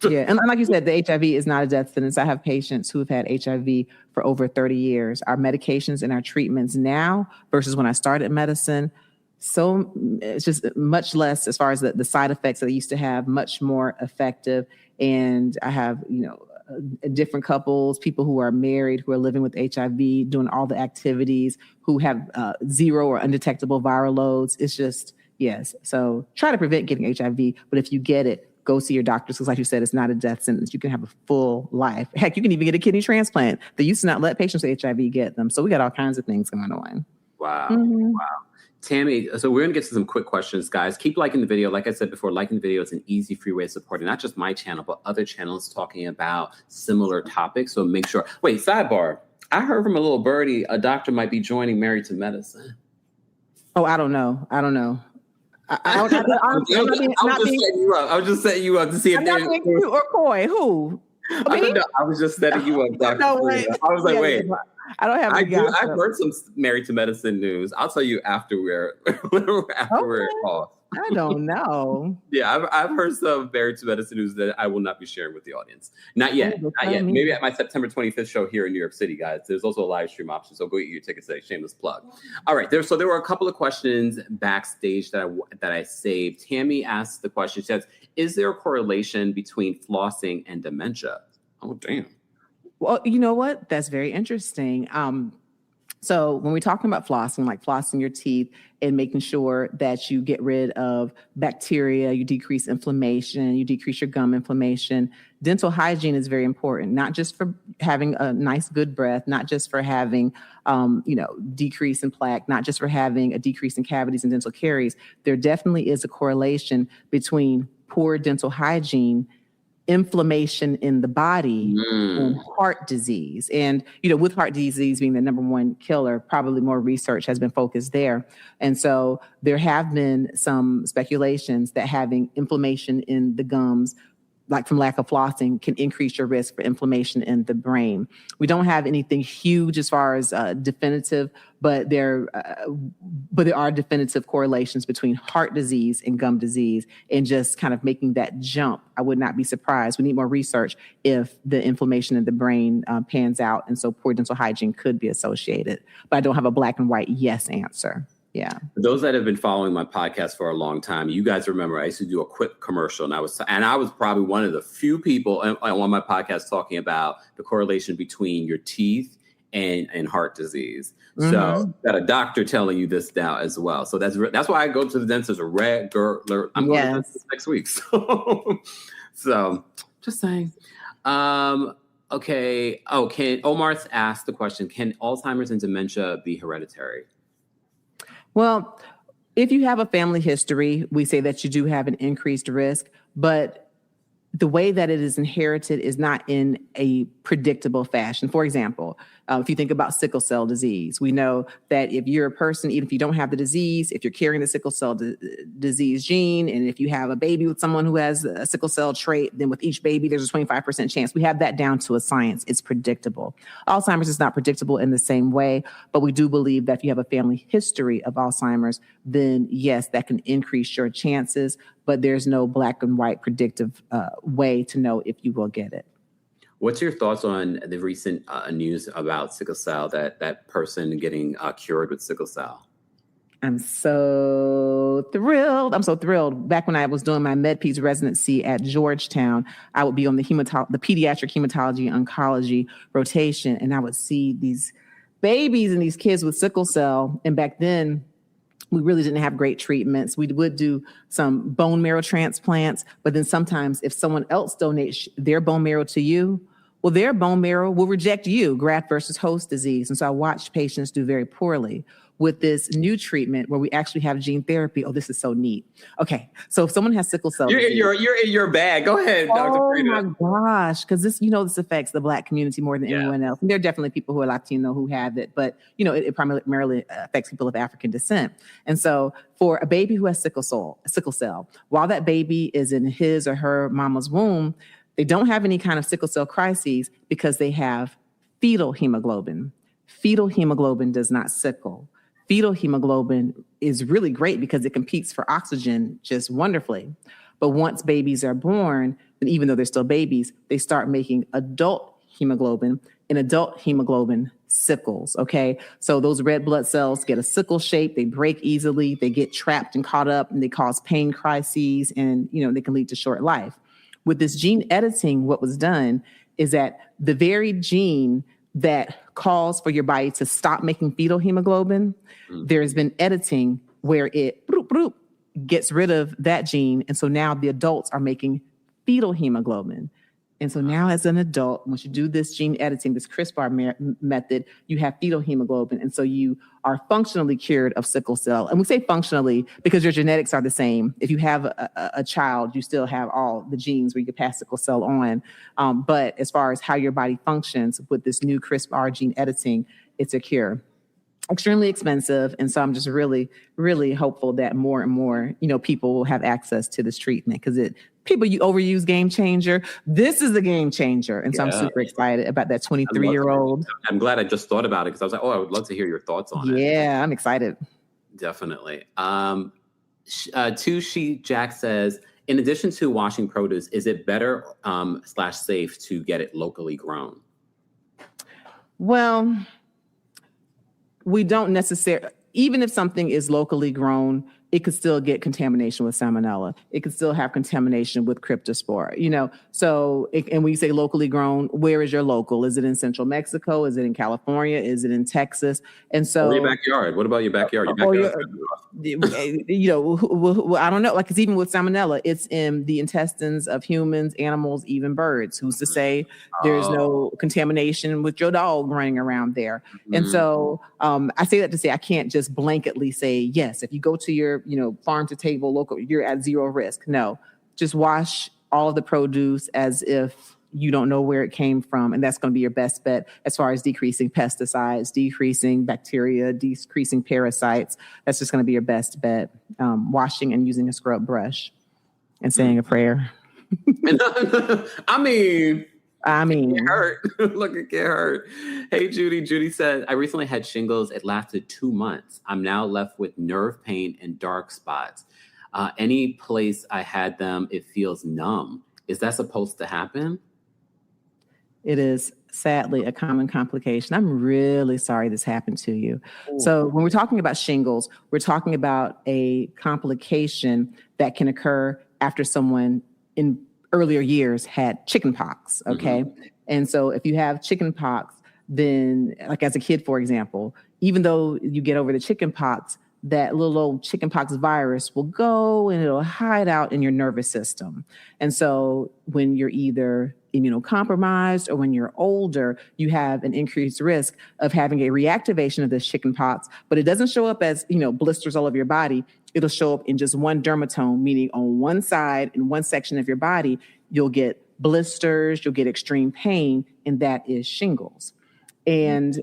Yeah. And like you said, the HIV is not a death sentence. I have patients who have had HIV for over 30 years. Our medications and our treatments now versus when I started medicine, so it's just much less as far as the side effects that I used to have, much more effective. And I have, different couples, people who are married, who are living with HIV, doing all the activities, who have 0 or undetectable viral loads. It's just, yes. So try to prevent getting HIV. But if you get it, go see your doctors, because like you said, it's not a death sentence. You can have a full life. Heck, you can even get a kidney transplant. They used to not let patients with HIV get them. So we got all kinds of things going on. Wow. Wow. Tammy, so we're going to get to some quick questions, guys. Keep liking the video. Like I said before, liking the video is an easy, free way of supporting not just my channel, but other channels talking about similar topics. So make sure. Wait, sidebar. I heard from a little birdie, a doctor might be joining Married to Medicine. Oh, I don't know. I was just setting you up to see if they're cute or coy. Who? I was just setting you up, Dr. I was like, wait. I don't have. I've heard some Married to Medicine news. I'll tell you after we're off. I don't know. Yeah, I've heard some Married to Medicine news that I will not be sharing with the audience. Not yet. Maybe at my September 25th show here in New York City, guys. There's also a live stream option, so go get your tickets today. Shameless plug. All right, there were a couple of questions backstage that I saved. Tammy asked the question. She says, "Is there a correlation between flossing and dementia?" Oh, damn. Well, you know what? That's very interesting. So when we're talking about flossing, like flossing your teeth and making sure that you get rid of bacteria, you decrease inflammation, you decrease your gum inflammation, dental hygiene is very important, not just for having a nice, good breath, not just for having, decrease in plaque, not just for having a decrease in cavities and dental caries. There definitely is a correlation between poor dental hygiene, inflammation in the body, and heart disease. And, with heart disease being the number one killer, probably more research has been focused there. And so there have been some speculations that having inflammation in the gums, like from lack of flossing, can increase your risk for inflammation in the brain. We don't have anything huge as far as definitive, but there are definitive correlations between heart disease and gum disease, and just kind of making that jump. I would not be surprised. We need more research if the inflammation in the brain pans out. And so poor dental hygiene could be associated, but I don't have a black and white yes answer. Yeah. For those that have been following my podcast for a long time, you guys remember I used to do a quick commercial, and I was probably one of the few people on my podcast talking about the correlation between your teeth and heart disease. So got a doctor telling you this now as well. So that's why I go to the dentist regular. I'm going to the dentist next week. So just saying. Okay. Oh, Omar's asked the question: can Alzheimer's and dementia be hereditary? Well, if you have a family history, we say that you do have an increased risk, but the way that it is inherited is not in a predictable fashion. For example, if you think about sickle cell disease, we know that if you're a person, even if you don't have the disease, if you're carrying the sickle cell disease gene, and if you have a baby with someone who has a sickle cell trait, then with each baby, there's a 25% chance. We have that down to a science. It's predictable. Alzheimer's is not predictable in the same way, but we do believe that if you have a family history of Alzheimer's, then yes, that can increase your chances, but there's no black and white predictive way to know if you will get it. What's your thoughts on the recent news about sickle cell, that person getting cured with sickle cell? I'm so thrilled. I'm so thrilled. Back when I was doing my MedPeds residency at Georgetown, I would be on the pediatric hematology oncology rotation, and I would see these babies and these kids with sickle cell. And back then, we really didn't have great treatments. We would do some bone marrow transplants, but then sometimes if someone else donates their bone marrow to you, well, their bone marrow will reject you, graft versus host disease. And so I watched patients do very poorly. With this new treatment where we actually have gene therapy. Oh, this is so neat. Okay, so if someone has sickle cell disease, you're in your bag. Go ahead, Dr. Frida. Oh my gosh, because this affects the Black community more than anyone else. And there are definitely people who are Latino who have it, but it primarily affects people of African descent. And so for a baby who has sickle cell, while that baby is in his or her mama's womb, they don't have any kind of sickle cell crises because they have fetal hemoglobin. Fetal hemoglobin does not sickle. Fetal hemoglobin is really great because it competes for oxygen just wonderfully. But once babies are born, and even though they're still babies, they start making adult hemoglobin, and adult hemoglobin sickles, okay? So those red blood cells get a sickle shape, they break easily, they get trapped and caught up, and they cause pain crises, and they can lead to short life. With this gene editing, what was done is that the very gene that calls for your body to stop making fetal hemoglobin, there has been editing where it gets rid of that gene. And so now the adults are making fetal hemoglobin. And so now as an adult, once you do this gene editing, this CRISPR method, you have fetal hemoglobin. And so you are functionally cured of sickle cell. And we say functionally because your genetics are the same. If you have a child, you still have all the genes where you can pass sickle cell on. But as far as how your body functions with this new CRISPR gene editing, it's a cure. Extremely expensive. And so I'm just really, really hopeful that more and more, people will have access to this treatment because you overuse game changer. This is a game changer. And so I'm super excited about that 23-year-old. I'm glad I just thought about it because I was like, I would love to hear your thoughts on it. Yeah, I'm excited. Definitely. Jack says, in addition to washing produce, is it better / safe to get it locally grown? Well, we don't necessarily, even if something is locally grown, it could still get contamination with salmonella. It could still have contamination with cryptospore, So, and when you say locally grown, where is your local? Is it in central Mexico? Is it in California? Is it in Texas? And so, your backyard. What about your backyard? I don't know. Like, it's even with salmonella, it's in the intestines of humans, animals, even birds. Who's to say there's no contamination with your dog running around there? And so, I say that to say I can't just blanketly say yes. If you go to your farm to table local, you're at zero risk. No, just wash all of the produce as if you don't know where it came from. And that's going to be your best bet as far as decreasing pesticides, decreasing bacteria, decreasing parasites. That's just going to be your best bet. Washing and using a scrub brush and saying a prayer. I mean, it hurt. Look, it get hurt. Hey, Judy. Judy said, I recently had shingles. It lasted 2 months. I'm now left with nerve pain and dark spots. Any place I had them, it feels numb. Is that supposed to happen? It is sadly a common complication. I'm really sorry this happened to you. Ooh. So when we're talking about shingles, we're talking about a complication that can occur after someone in earlier years had chickenpox, okay? And so if you have chickenpox, then like as a kid, for example, even though you get over the chickenpox, that little old chickenpox virus will go and it'll hide out in your nervous system. And so when you're either immunocompromised or when you're older, you have an increased risk of having a reactivation of this chickenpox, but it doesn't show up as, blisters all over your body. It'll show up in just one dermatome, meaning on one side, in one section of your body, you'll get blisters, you'll get extreme pain, and that is shingles. And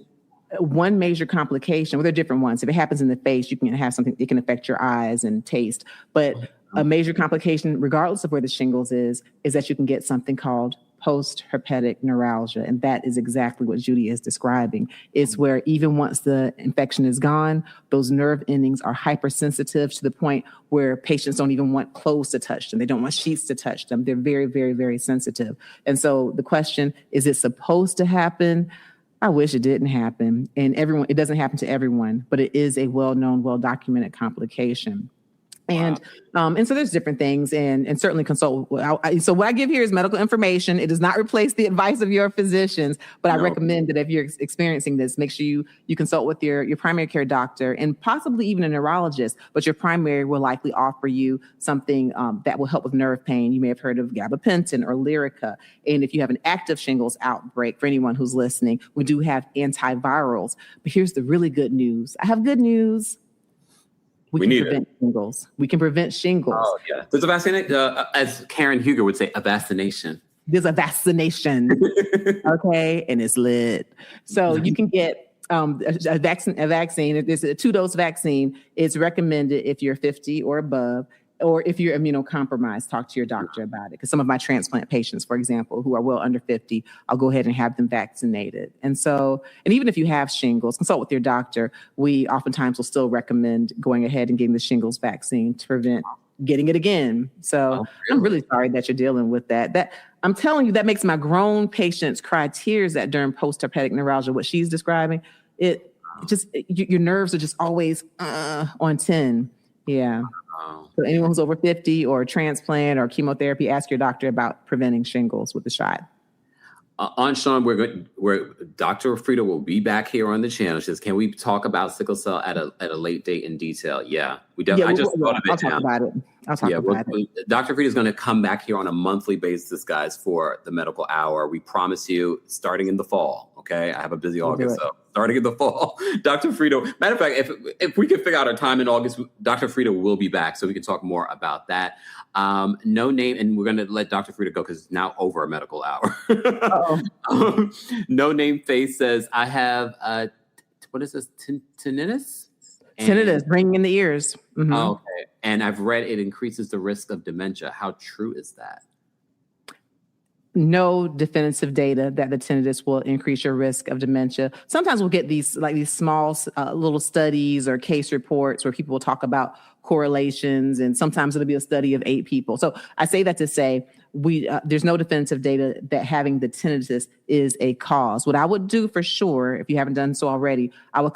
one major complication, well, there are different ones. If it happens in the face, you can have something, it can affect your eyes and taste. But a major complication, regardless of where the shingles is that you can get something called post-herpetic neuralgia. And that is exactly what Judy is describing. It's where even once the infection is gone, those nerve endings are hypersensitive to the point where patients don't even want clothes to touch them. They don't want sheets to touch them. They're very, very, very sensitive. And so the question, is it supposed to happen? I wish it didn't happen. And it doesn't happen to everyone, but it is a well-known, well-documented complication. And and so there's different things, and certainly consult. So what I give here is medical information. It does not replace the advice of your physicians, but I recommend that if you're experiencing this, make sure you consult with your primary care doctor and possibly even a neurologist. But your primary will likely offer you something that will help with nerve pain. You may have heard of gabapentin or Lyrica. And if you have an active shingles outbreak, for anyone who's listening, we do have antivirals. But here's the really good news. I have good news. We can prevent shingles. We can prevent shingles. Oh, yeah. There's a vaccination, as Karen Huger would say, a vaccination. There's a vaccination. Okay. And it's lit. So you can get a vaccine. It's a 2-dose vaccine. It's recommended if you're 50 or above, or if you're immunocompromised. Talk to your doctor about it. Because some of my transplant patients, for example, who are well under 50, I'll go ahead and have them vaccinated. And even if you have shingles, consult with your doctor. We oftentimes will still recommend going ahead and getting the shingles vaccine to prevent getting it again. So I'm really sorry that you're dealing with that. That I'm telling you, that makes my grown patients cry tears that during post-herpetic neuralgia, what she's describing, your nerves are just always on 10. Yeah. So anyone who's over 50 or transplant or chemotherapy, ask your doctor about preventing shingles with the shot. On Sean, Dr. Frida will be back here on the channel. She says, "Can we talk about sickle cell at a late date in detail?" Yeah, we definitely. I'll talk about it. Dr. Frida is going to come back here on a monthly basis, guys, for the medical hour. We promise you, starting in the fall. Okay, I have a busy August, so starting in the fall, Dr. Frida. Matter of fact, if we can figure out a time in August, Dr. Frida will be back, so we can talk more about that. No name, and we're going to let Dr. Frida go because it's now over a medical hour. No name face says, I have, what is this, tinnitus? Tinnitus, ringing in the ears. Mm-hmm. Oh, okay. And I've read it increases the risk of dementia. How true is that? No definitive data that the tinnitus will increase your risk of dementia. Sometimes we'll get these small little studies or case reports where people will talk about correlations, and sometimes it'll be a study of 8 people. So I say that to say there's no definitive data that having the tinnitus is a cause. What I would do for sure, if you haven't done so already, I would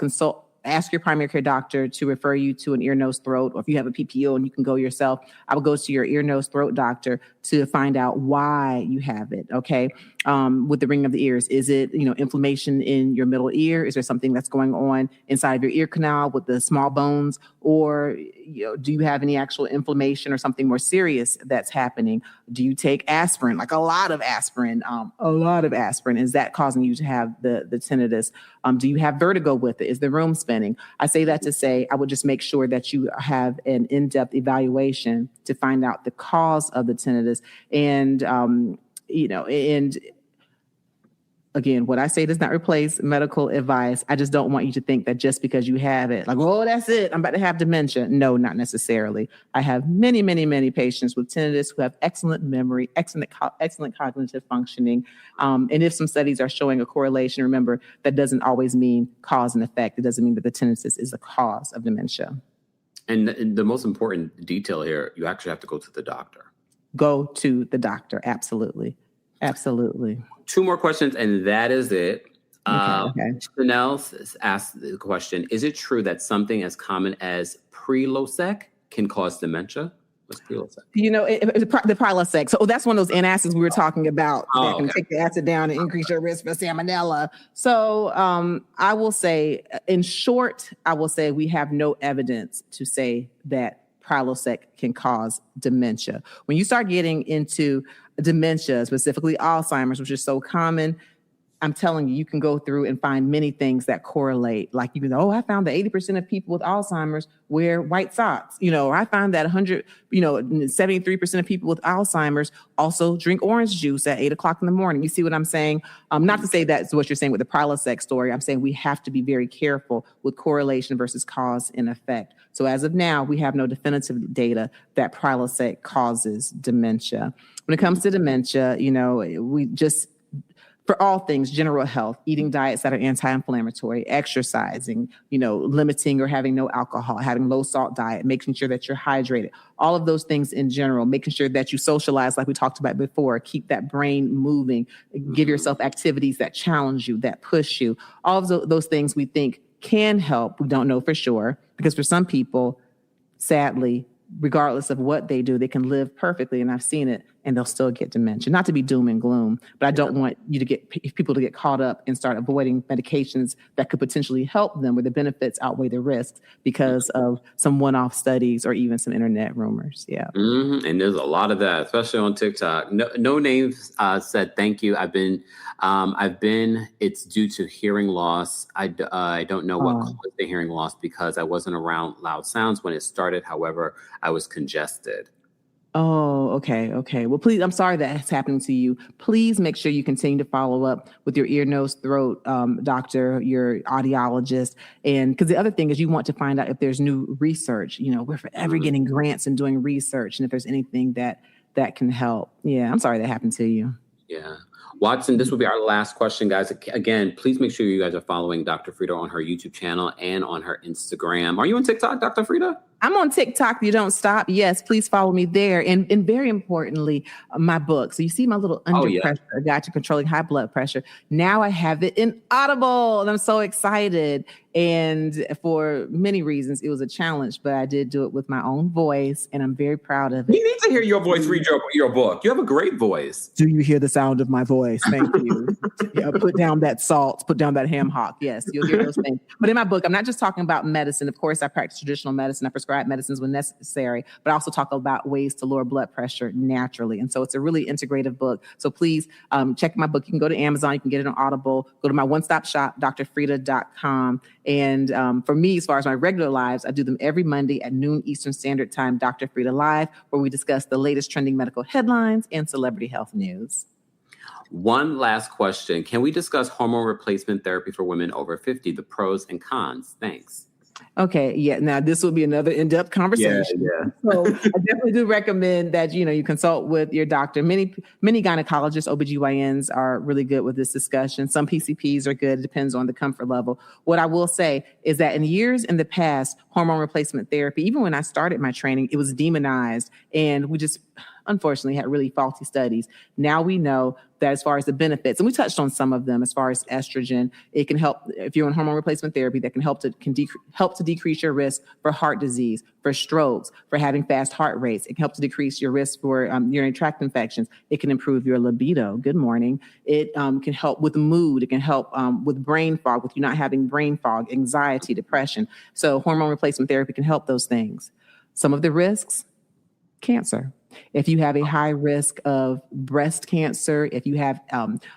ask your primary care doctor to refer you to an ear, nose, throat, or if you have a PPO and you can go yourself, I would go to your ear, nose, throat doctor to find out why you have it. Okay. With the ringing of the ears, is it, inflammation in your middle ear? Is there something that's going on inside of your ear canal with the small bones? Or, do you have any actual inflammation or something more serious that's happening? Do you take aspirin, like a lot of aspirin? Is that causing you to have the tinnitus? Do you have vertigo with it? Is the room spinning? I say that to say I would just make sure that you have an in-depth evaluation to find out the cause of the tinnitus. And, and again, what I say does not replace medical advice. I just don't want you to think that just because you have it, like, oh, that's it, I'm about to have dementia. No, not necessarily. I have many, many, many patients with tinnitus who have excellent memory, excellent cognitive functioning. And if some studies are showing a correlation, remember, that doesn't always mean cause and effect. It doesn't mean that the tinnitus is the cause of dementia. And the most important detail here, you actually have to go to the doctor. Go to the doctor. Absolutely. Absolutely. 2 more questions, and that is it. Okay. Chanel asked the question, is it true that something as common as Prilosec can cause dementia? What's Prilosec? The Prilosec. So that's one of those antacids we were talking about that can take the acid down and increase your risk for salmonella. So I will say, in short, we have no evidence to say that Prilosec can cause dementia. When you start getting into dementia, specifically Alzheimer's, which is so common, I'm telling you, you can go through and find many things that correlate. Like you can, I found that 80% of people with Alzheimer's wear white socks, or I found that 73% of people with Alzheimer's also drink orange juice at 8:00 in the morning. You see what I'm saying? Not to say that's what you're saying with the Prilosec story. I'm saying we have to be very careful with correlation versus cause and effect. So as of now, we have no definitive data that Prilosec causes dementia. When it comes to dementia, we just, for all things general health, eating diets that are anti-inflammatory, exercising, limiting or having no alcohol, having low salt diet, making sure that you're hydrated, all of those things in general, making sure that you socialize like we talked about before, keep that brain moving, give yourself activities that challenge you, that push you. All of those things we think can help. We don't know for sure, because for some people, sadly, regardless of what they do, they can live perfectly, and I've seen it, and they'll still get dementia. Not to be doom and gloom, but I don't want people to get caught up and start avoiding medications that could potentially help them, where the benefits outweigh the risks because of some one-off studies or even some internet rumors. Yeah. Mm-hmm. And there's a lot of that, especially on TikTok. No names said thank you. I've been, it's due to hearing loss. I don't know what caused the hearing loss, because I wasn't around loud sounds when it started. However, I was congested. Oh, okay. Well, please, I'm sorry that's happening to you. Please make sure you continue to follow up with your ear, nose, throat doctor, your audiologist. And because the other thing is, you want to find out if there's new research. We're forever getting grants and doing research. And if there's anything that can help. Yeah, I'm sorry that happened to you. Yeah. Watson, this will be our last question, guys. Again, please make sure you guys are following Dr. Frida on her YouTube channel and on her Instagram. Are you on TikTok, Dr. Frida? I'm on TikTok. You don't stop. Yes, please follow me there. And very importantly, my book. So you see my little Under Pressure Guide to Controlling High Blood Pressure. Now I have it in Audible, and I'm so excited. And for many reasons, it was a challenge, but I did do it with my own voice, and I'm very proud of it. We need to hear your voice read your book. You have a great voice. Do you hear the sound of my voice? Thank you. Put down that salt, put down that ham hock. Yes, you'll hear those things. But in my book, I'm not just talking about medicine. Of course, I practice traditional medicine. I prescribe medicines when necessary, but I also talk about ways to lower blood pressure naturally. And so it's a really integrative book. So please check my book. You can go to Amazon. You can get it on Audible. Go to my one-stop shop, drfrida.com. And for me, as far as my regular lives, I do them every Monday at noon Eastern Standard Time, Dr. Frida Live, where we discuss the latest trending medical headlines and celebrity health news. One last question. Can we discuss hormone replacement therapy for women over 50, the pros and cons? Thanks. Okay. Yeah. Now this will be another in-depth conversation. Yeah. So I definitely do recommend that, you consult with your doctor. Many gynecologists, OBGYNs are really good with this discussion. Some PCPs are good. It depends on the comfort level. What I will say is that in years in the past, hormone replacement therapy, even when I started my training, it was demonized, and we just unfortunately had really faulty studies. Now we know that as far as the benefits, and we touched on some of them, as far as estrogen, it can help if you're on hormone replacement therapy, that can help to decrease your risk for heart disease, for strokes, for having fast heart rates. It can help to decrease your risk for urinary tract infections. It can improve your libido. Good morning. It can help with mood. It can help with brain fog, with you not having brain fog, anxiety, depression. So hormone replacement therapy can help those things. Some of the risks, cancer. If you have a high risk of breast cancer, if you have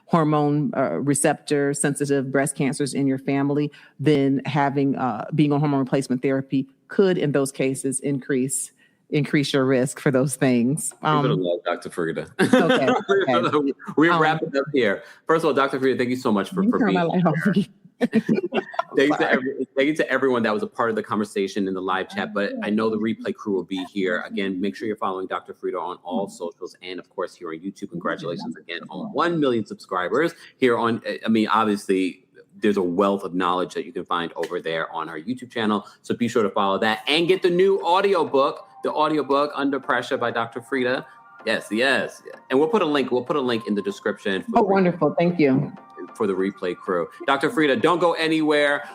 hormone receptor sensitive breast cancers in your family, then having being on hormone replacement therapy could, in those cases, increase your risk for those things. We're going to love Dr. Frida. Okay. We're wrapping up here. First of all, Dr. Frida, thank you so much for being here. Thank you to everyone that was a part of the conversation in the live chat, but I know the replay crew will be here. Again, make sure you're following Dr. Frida on all socials and, of course, here on YouTube. Congratulations again on 1 million subscribers here on, obviously, there's a wealth of knowledge that you can find over there on our YouTube channel. So be sure to follow that and get the new audiobook, Under Pressure by Dr. Frida. Yes. And we'll put a link in the description. Oh, wonderful. Thank you. For the replay crew. Dr. Frida, don't go anywhere.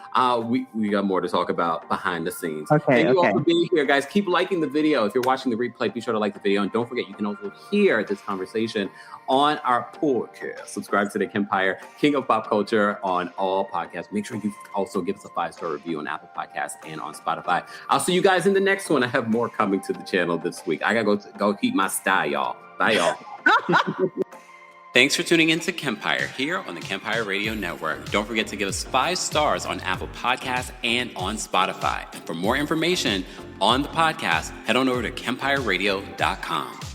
We got more to talk about behind the scenes. Okay. Thank you all for being here, guys. Keep liking the video. If you're watching the replay, be sure to like the video. And don't forget, you can also hear this conversation on our podcast. Subscribe to the KEMPIRE, King of Pop Culture, on all podcasts. Make sure you also give us a 5-star review on Apple Podcasts and on Spotify. I'll see you guys in the next one. I have more coming to the channel this week. I gotta go keep my style, y'all. Bye, y'all. Thanks for tuning in to Kempire here on the Kempire Radio Network. Don't forget to give us 5 stars on Apple Podcasts and on Spotify. And for more information on the podcast, head on over to KempireRadio.com.